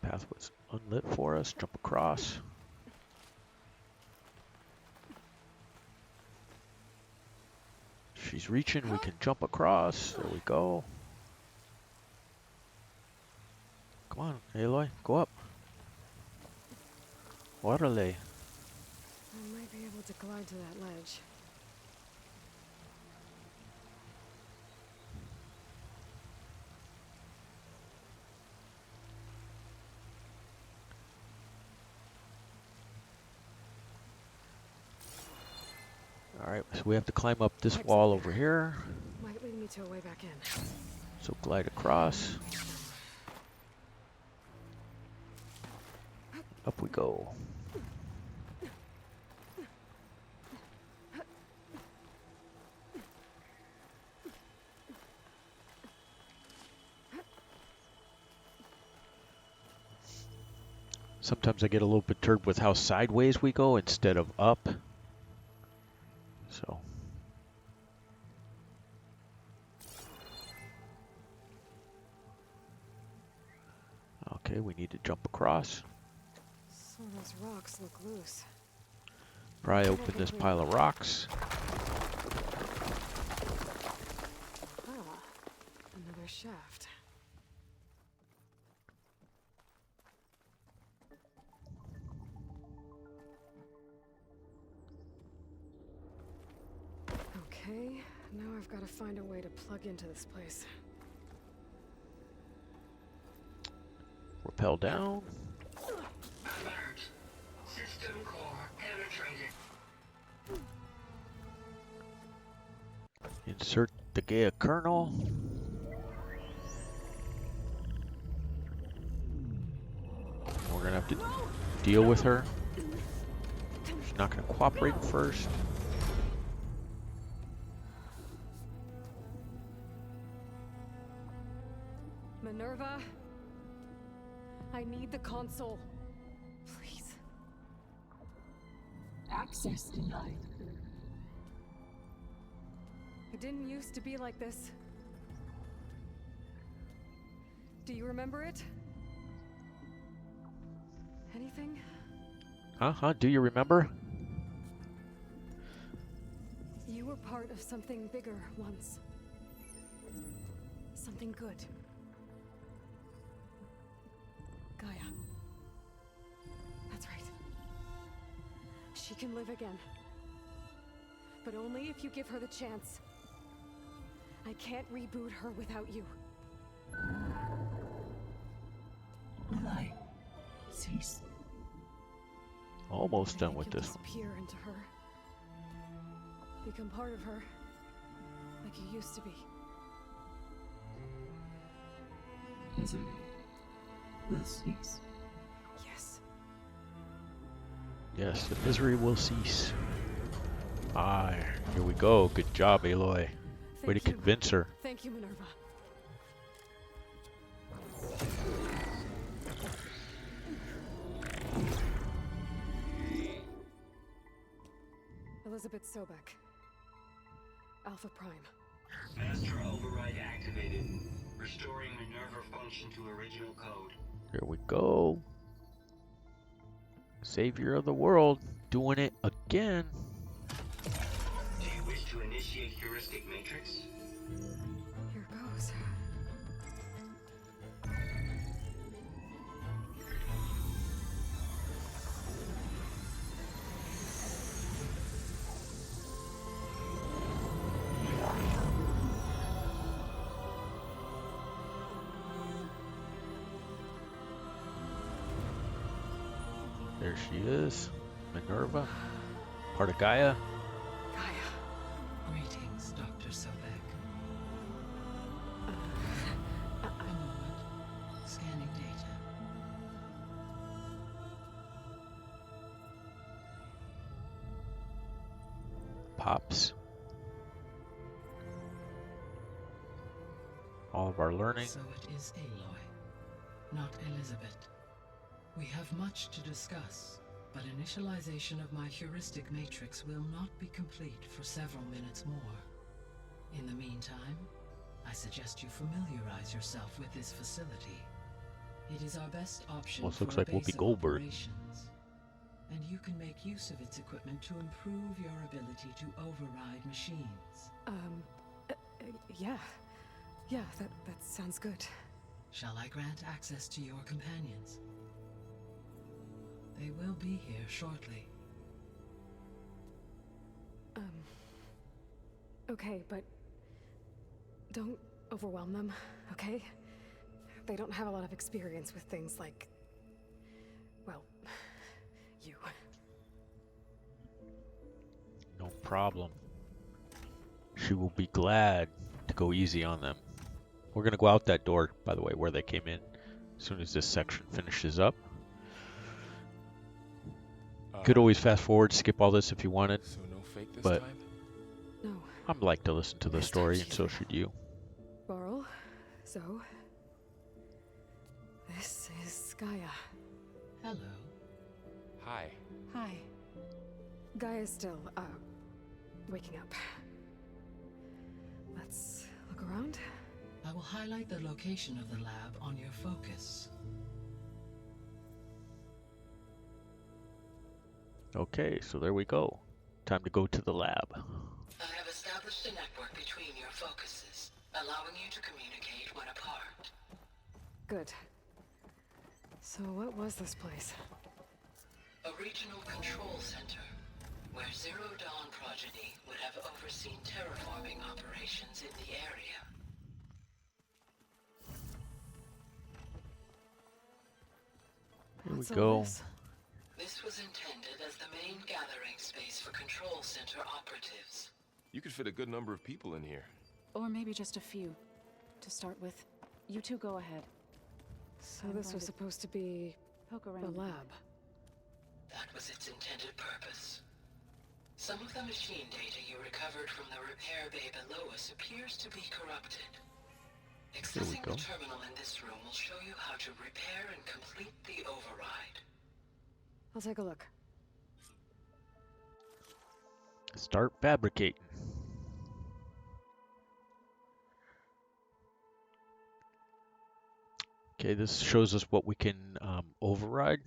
Path was unlit for us. Jump across. She's reaching, we can jump across. There we go. Come on, Aloy, go up. Orale. I might be able to glide to that ledge. Alright, so we have to climb up this wall over here. Might lead me to a way back in. So glide across. Up we go. Sometimes I get a little perturbed with how sideways we go instead of up. So. Okay, we need to jump across. Some of those rocks look loose. Probably open this pile of rocks. Ah, another shaft. Okay, now I've got to find a way to plug into this place. Rappel down. Alert. System core penetrated. Insert the GAIA kernel. We're gonna have to deal with her. She's not gonna cooperate at first. Minerva, I need the console. Please. Access denied. It didn't used to be like this. Do you remember it? Anything? Huh? Do you remember? You were part of something bigger once. Something good. Gaia. That's right. She can live again. But only if you give her the chance. I can't reboot her without you. cease. Almost done Anything with can this one. disappear into her. Become part of her. Like you used to be. Misery will cease. Yes. Yes, the misery will cease. Ah, here we go. Good job, Aloy. Way to Thank you. convince her. Thank you, Minerva. Elizabeth Sobek. Alpha Prime. Master override activated. Restoring Minerva function to original code. Here we go. Savior of the world. Doing it again. Do you wish to initiate heuristic matrix? Here goes. There she is. Minerva. Part of Gaia. Gaia. Greetings, Dr. Sobek. Uh, A moment. Scanning data. Pops. All of our learning. So it is Aloy, not Elizabeth. We have much to discuss, but initialization of my heuristic matrix will not be complete for several minutes more. In the meantime, I suggest you familiarize yourself with this facility. It is our best option Almost for looks a like base Whoopi of Goldberg. operations, and you can make use of its equipment to improve your ability to override machines. Yeah. Yeah, that sounds good. Shall I grant access to your companions? They will be here shortly. Okay, but don't overwhelm them, okay? They don't have a lot of experience with things like, well, you. No problem. She will be glad to go easy on them. We're going to go out that door, by the way, where they came in, as soon as this section finishes up. Could always fast forward, skip all this if you wanted, So no fake this but time? No. I'd like to listen to the story, and so should you. Laurel, so... This is Gaia. Hello. Hi. Hi. Gaia's still, waking up. Let's look around. I will highlight the location of the lab on your focus. Okay, so there we go. Time to go to the lab. I have established a network between your focuses, allowing you to communicate when apart. Good. So what was this place? A regional control center, where Zero Dawn progeny would have overseen terraforming operations in the area. Here we What's all go. this? This was intended as the main gathering space for control center operatives. You could fit a good number of people in here. Or maybe just a few. To start with, you two go ahead. So this was supposed to be Poke the around. lab. That was its intended purpose. Some of the machine data you recovered from the repair bay below us appears to be corrupted. Accessing go. the terminal in this room will show you how to repair and complete the override. I'll take a look. Start fabricating. Okay, this shows us what we can override.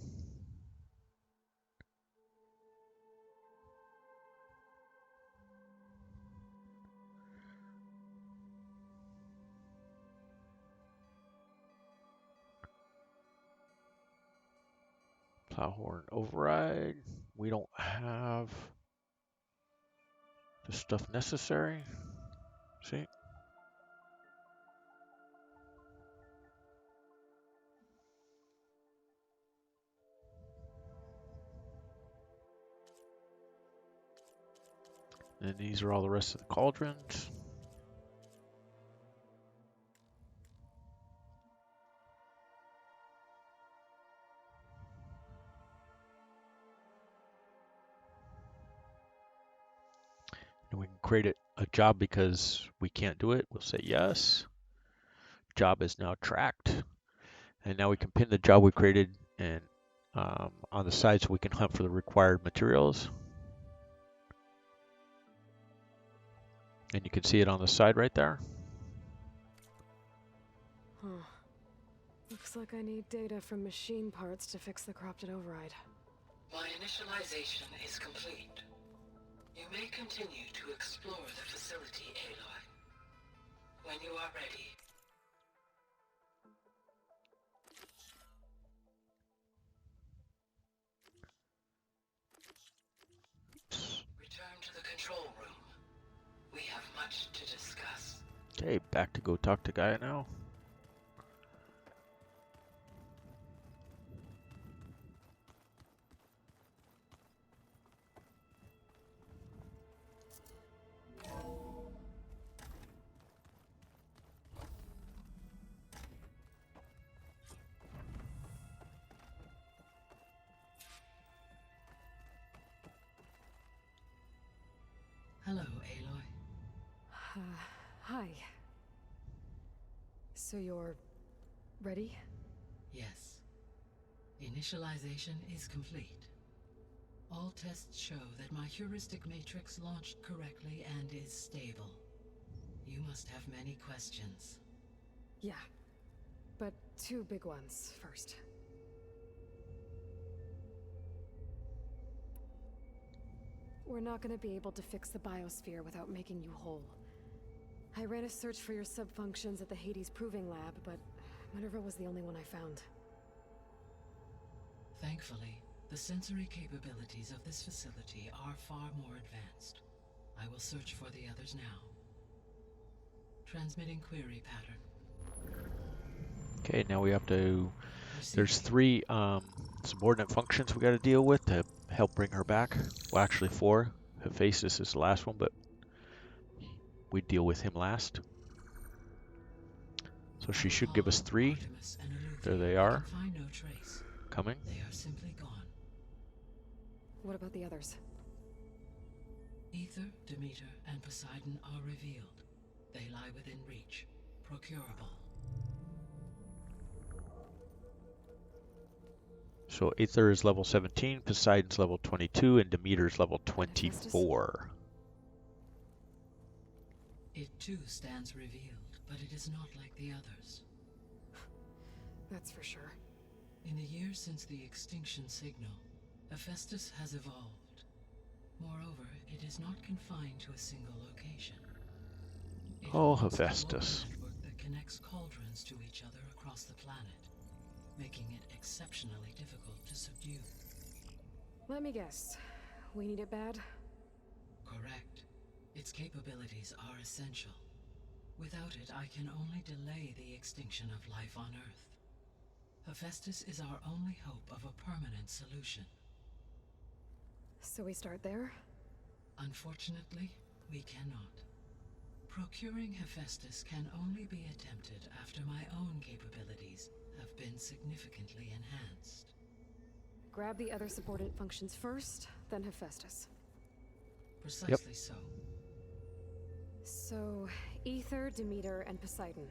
Plowhorn override. We don't have the stuff necessary. See? And these are all the rest of the cauldrons. And we can create a job because we can't do it. We'll say yes. Job is now tracked. And now we can pin the job we created and on the side so we can hunt for the required materials. And you can see it on the side right there. Huh. Looks like I need data from machine parts to fix the corrupted override. My initialization is complete. You may continue to explore the facility, Aloy. When you are ready. Return to the control room. We have much to discuss. Okay, back to go talk to Gaia now. Hello, Aloy. Hi. So you're ready? Yes. Initialization is complete. All tests show that my heuristic matrix launched correctly and is stable. You must have many questions. Yeah. But two big ones first. We're not gonna be able to fix the biosphere without making you whole. I ran a search for your subfunctions at the Hades Proving Lab, but Minerva was the only one I found. Thankfully, the sensory capabilities of this facility are far more advanced. I will search for the others now. Transmitting query pattern. Okay, now we have to, there's 3 subordinate functions we got to deal with to help bring her back. Well, actually 4. Hephaestus is the last one, but we deal with him last. So she should give us 3. There they are. Find no trace. Coming. They are simply gone. What about the others? Ether, Demeter, and Poseidon are revealed. They lie within reach. Procurable. So Aether is level 17, Poseidon's level 22, and Demeter's level 24. It too stands revealed, but it is not like the others. That's for sure. In the years since the extinction signal, Hephaestus has evolved. Moreover, it is not confined to a single location. It Oh, holds a global Hephaestus. network that connects cauldrons to each other across the planet, making it exceptionally difficult to subdue. Let me guess. We need it bad? Correct. Its capabilities are essential. Without it, I can only delay the extinction of life on Earth. Hephaestus is our only hope of a permanent solution. So we start there? Unfortunately, we cannot. Procuring Hephaestus can only be attempted after my own capabilities have been significantly enhanced. Grab the other subordinate functions first, then Hephaestus. Precisely so. So, Ether, Demeter, and Poseidon.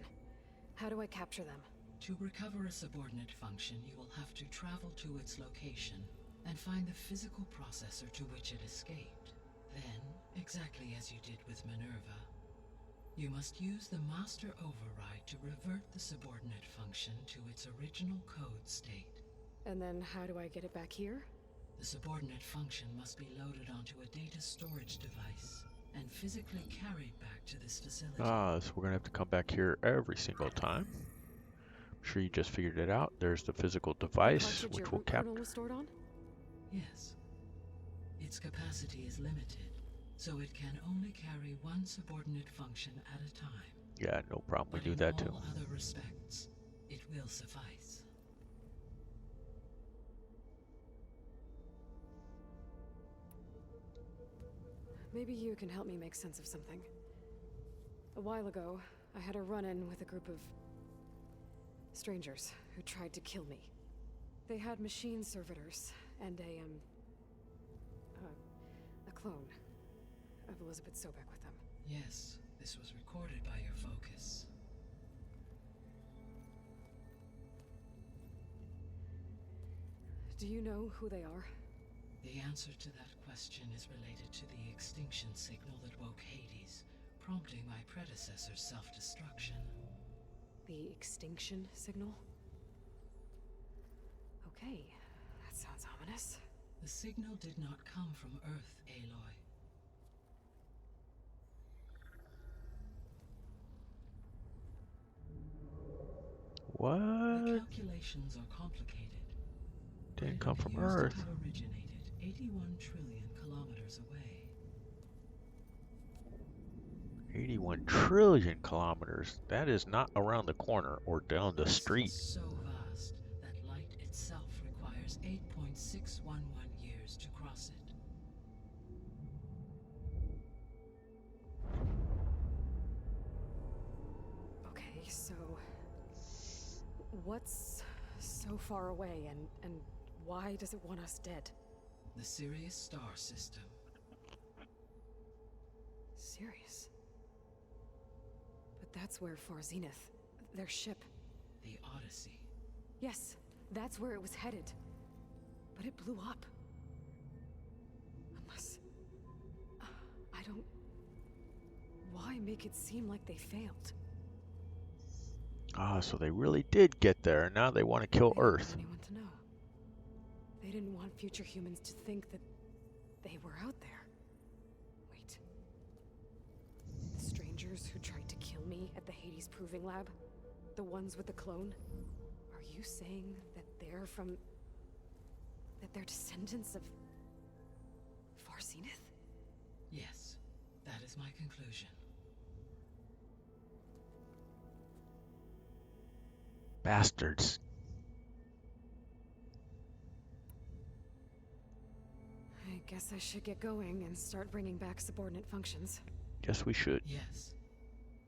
How do I capture them? To recover a subordinate function, you will have to travel to its location and find the physical processor to which it escaped. Then, exactly as you did with Minerva, you must use the master override to revert the subordinate function to its original code state. And then how do I get it back here? The subordinate function must be loaded onto a data storage device and physically carried back to this facility. So we're going to have to come back here every single time. I'm sure you just figured it out. There's the physical device, which will cap. Was stored on? Yes. Its capacity is limited, so it can only carry one subordinate function at a time. Yeah, no problem. We But do in that too. all other respects, it will suffice. maybe you can help me make sense of something. A while ago, I had a run-in with a group of strangers who tried to kill me. They had machine servitors and a clone of Elizabeth Sobek with them. Yes, this was recorded by your focus. Do you know who they are? The answer to that question is related to the extinction signal that woke Hades, prompting my predecessor's self-destruction. The extinction signal? Okay, that sounds ominous. The signal did not come from Earth, Aloy. What? The calculations are complicated. Didn't come from appears Earth. to have originated 81 trillion kilometers away. 81 trillion kilometers. That is not around the corner or down the street. So vast that light itself requires 8.611 years to cross it. Okay, so what's so far away and why does it want us dead? The Sirius star system. Sirius? But that's where Far Zenith, their ship. The Odyssey. Yes, that's where it was headed. But it blew up. Unless... I don't... Why make it seem like they failed? Ah, so they really did get there, and now they want to kill They didn't Earth. want anyone to know. They didn't want future humans to think that they were out there. Wait. The strangers who tried to kill me at the Hades Proving Lab? The ones with the clone? Are you saying that they're from... that they're descendants of... Far Zenith? Yes, that is my conclusion. Bastards. I guess I should get going and start bringing back subordinate functions. Yes, we should. Yes.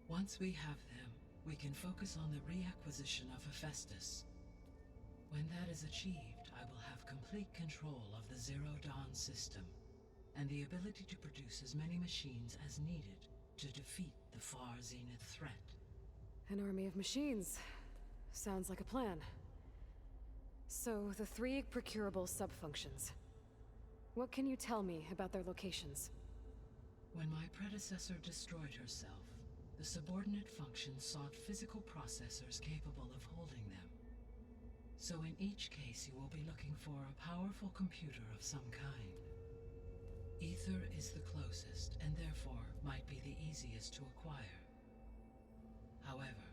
Once we have them, we can focus on the reacquisition of Hephaestus. When that is achieved, I will have complete control of the Zero Dawn system, and the ability to produce as many machines as needed to defeat the Far Zenith threat. An army of machines. Sounds like a plan. So, the 3 procurable sub-functions. What can you tell me about their locations? When my predecessor destroyed herself, the subordinate functions sought physical processors capable of holding them. So in each case you will be looking for a powerful computer of some kind. Ether is the closest, and therefore might be the easiest to acquire. However,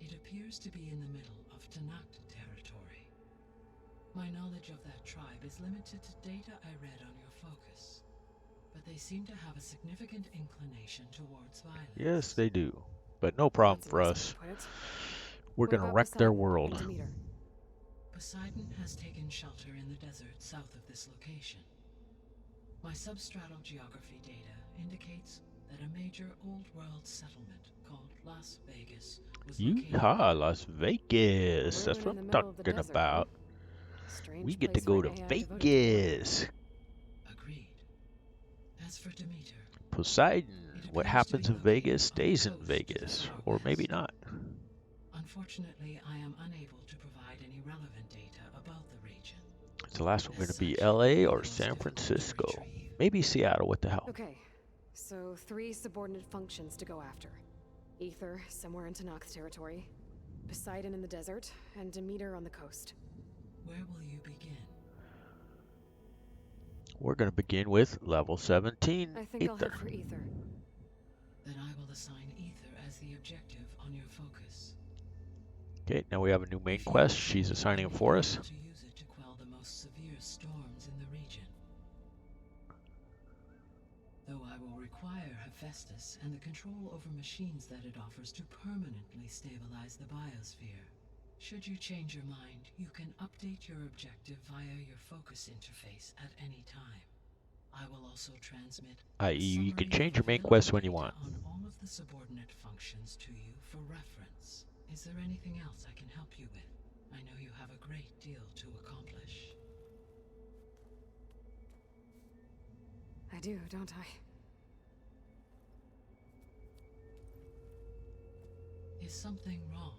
it appears to be in the middle of Tanakh territory. My knowledge of that tribe is limited to data I read on your focus, but they seem to have a significant inclination towards violence. Yes, they do. But no problem for us. We're going to wreck their world. Poseidon has taken shelter in the desert south of this location. My substratal geography data indicates that a major old-world settlement called Las Vegas was located... Yeehaw, Las Vegas. That's what I'm talking about. We get to go to Vegas. Agreed. As for Demeter... Poseidon. What happens in Vegas stays in Vegas. Or maybe not. Unfortunately, I am unable to provide any relevant data about the region. It's the last one going to be LA or San Francisco. Maybe Seattle, what the hell. Okay, so 3 subordinate functions to go after. Ether, somewhere in Tanakh territory. Poseidon in the desert, and Demeter on the coast. Where will you begin? We're going to begin with level 17, I think I'll Ether. head for Ether. Then I will assign Ether as the objective on your focus. Okay, now we have a new main quest. She's assigning it for us. To use it to quell the most severe storms in the region. Though I will require Hephaestus and the control over machines that it offers to permanently stabilize the biosphere. Should you change your mind, you can update your objective via your focus interface at any time. I will also transmit i.e., a you can summary change of your main available quest when you data want. on all of the subordinate functions to you for reference. Is there anything else I can help you with? I know you have a great deal to accomplish. I do, don't I? Is something wrong?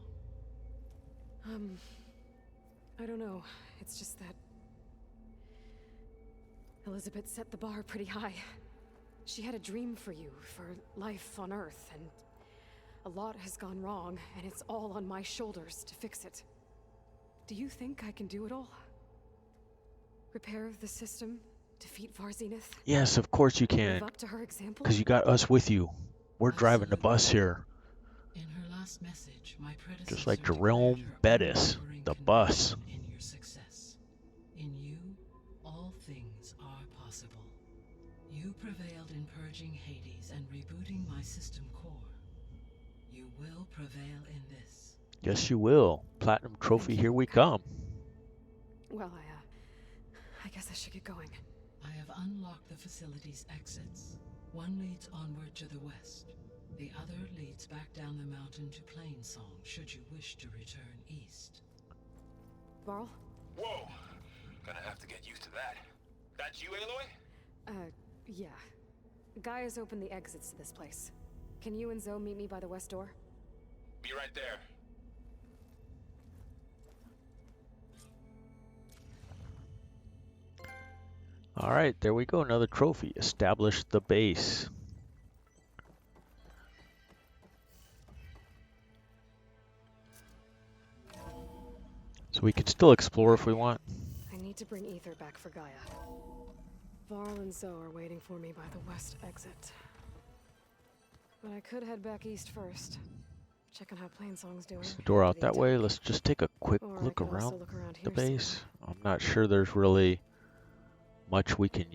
I don't know. It's just that Elizabeth set the bar pretty high. She had a dream for you, for life on Earth, and a lot has gone wrong, and it's all on my shoulders to fix it. Do you think I can do it all? Repair the system, defeat Varzinith, Yes, of course you can, live up to her example? because you got us with you. We're driving the Absolutely. bus here, In her last message, my predecessor just like declared Jerome her Bettis, unwavering the bus. conviction in your success. In you, all things are possible. You prevailed in purging Hades and rebooting my system core. You will prevail in this. Yes, you will. Platinum trophy, here we come. Well, I guess I should get going. I have unlocked the facility's exits. One leads onward to the west. The other leads back down the mountain to Plainsong, should you wish to return east. Varl? Whoa! Gonna have to get used to that. That's you, Aloy? Yeah. GAIA's opened the exits to this place. Can you and Zoe meet me by the west door? Be right there. All right, there we go. Another trophy. Establish the base. So we can still explore if we want. I need to bring Ether back for GAIA. Varl and Zoe are waiting for me by the west exit. But I could head back east first. Check on how Plainsong's doing. Is the door out after the that way? attack. Let's just take a quick Or I look could also around look around the here base. somewhere. I'm not sure there's really much we can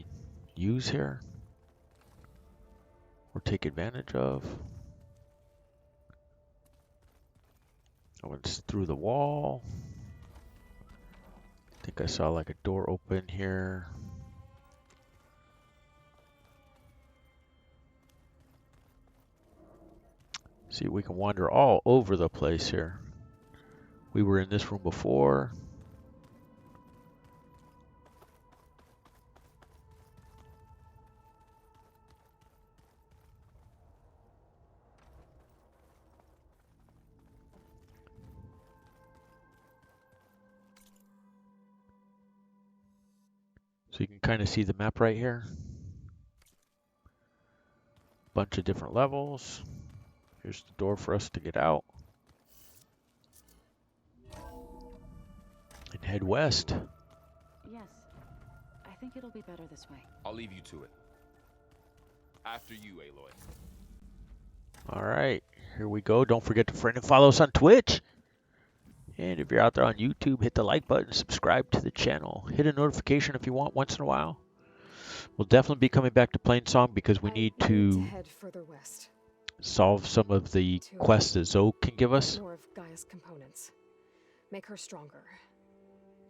use here or take advantage of. Oh, it's through the wall. I think I saw like a door open here. See, we can wander all over the place here. We were in this room before. So you can kind of see the map right here. Bunch of different levels. Here's the door for us to get out. And head west. Yes. I think it'll be better this way. I'll leave you to it. After you, Aloy. All right, here we go. Don't forget to friend and follow us on Twitch. And if you're out there on YouTube, hit the like button, subscribe to the channel. Hit a notification if you want once in a while. We'll definitely be coming back to Plainsong because we need to head further west. solve some of the To quests that Zoe can give us. More of GAIA's components. Make her stronger.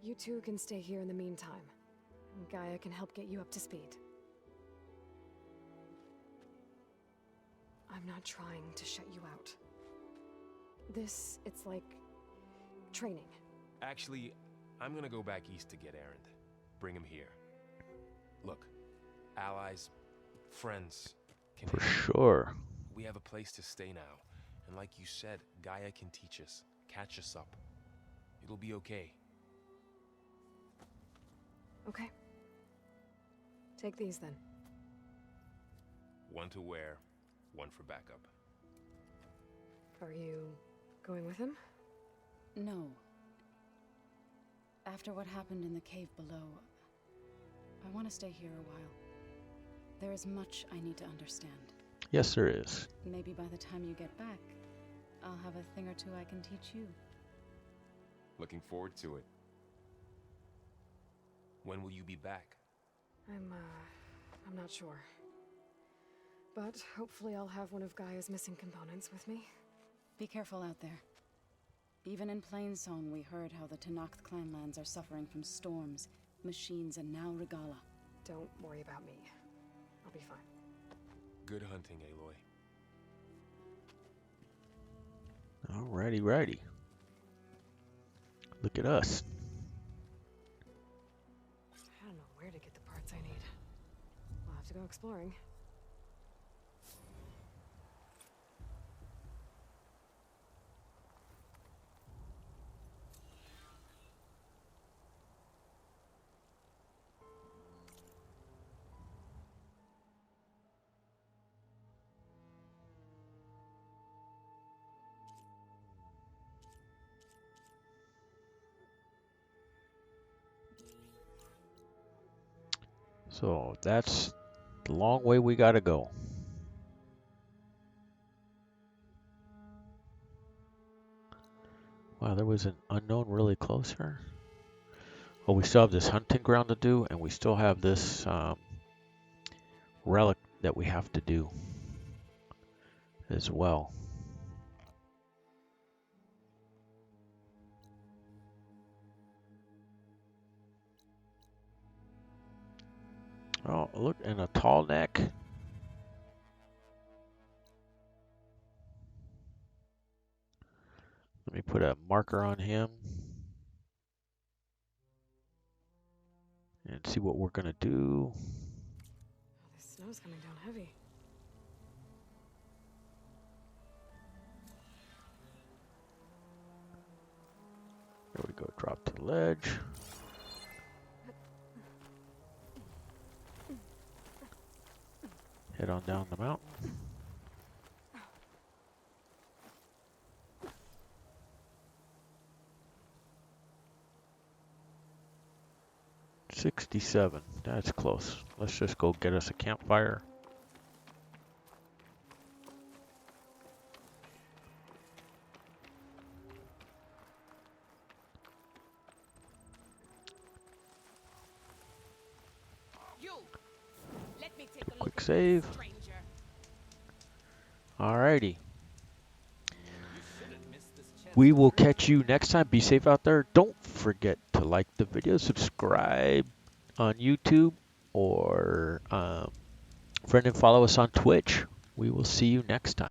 You two can stay here in the meantime. And GAIA can help get you up to speed. I'm not trying to shut you out. It's like training. Actually, I'm gonna go back east to get Erend. Bring him here. Look, allies, friends can For help. sure. We have a place to stay now. And like you said, GAIA can teach us, catch us up. It'll be okay. Okay. Take these then. One to wear, one for backup. Are you going with him? No. After what happened in the cave below, I want to stay here a while. There is much I need to understand. Yes, there is. Maybe by the time you get back, I'll have a thing or two I can teach you. Looking forward to it. When will you be back? I'm not sure. But hopefully I'll have one of GAIA's missing components with me. Be careful out there. Even in Plainsong, we heard how the Tenakth clanlands are suffering from storms, machines, and now Regala. Don't worry about me. I'll be fine. Good hunting, Aloy. Alrighty, righty. Look at us. I don't know where to get the parts I need. I'll have to go exploring. So that's the long way we gotta go. Wow, there was an unknown really close here. Well, we still have this hunting ground to do, and we still have this relic that we have to do as well. Oh, look, and a tall neck. Let me put a marker on him and see what we're gonna do. Oh, this snow's coming down heavy. There we go, drop to the ledge. Head on down the mountain. $67. That's close. Let's just go get us a campfire. Quick save. Alrighty. We will catch you next time. Be safe out there. Don't forget to like the video, subscribe on YouTube, or friend and follow us on Twitch. We will see you next time.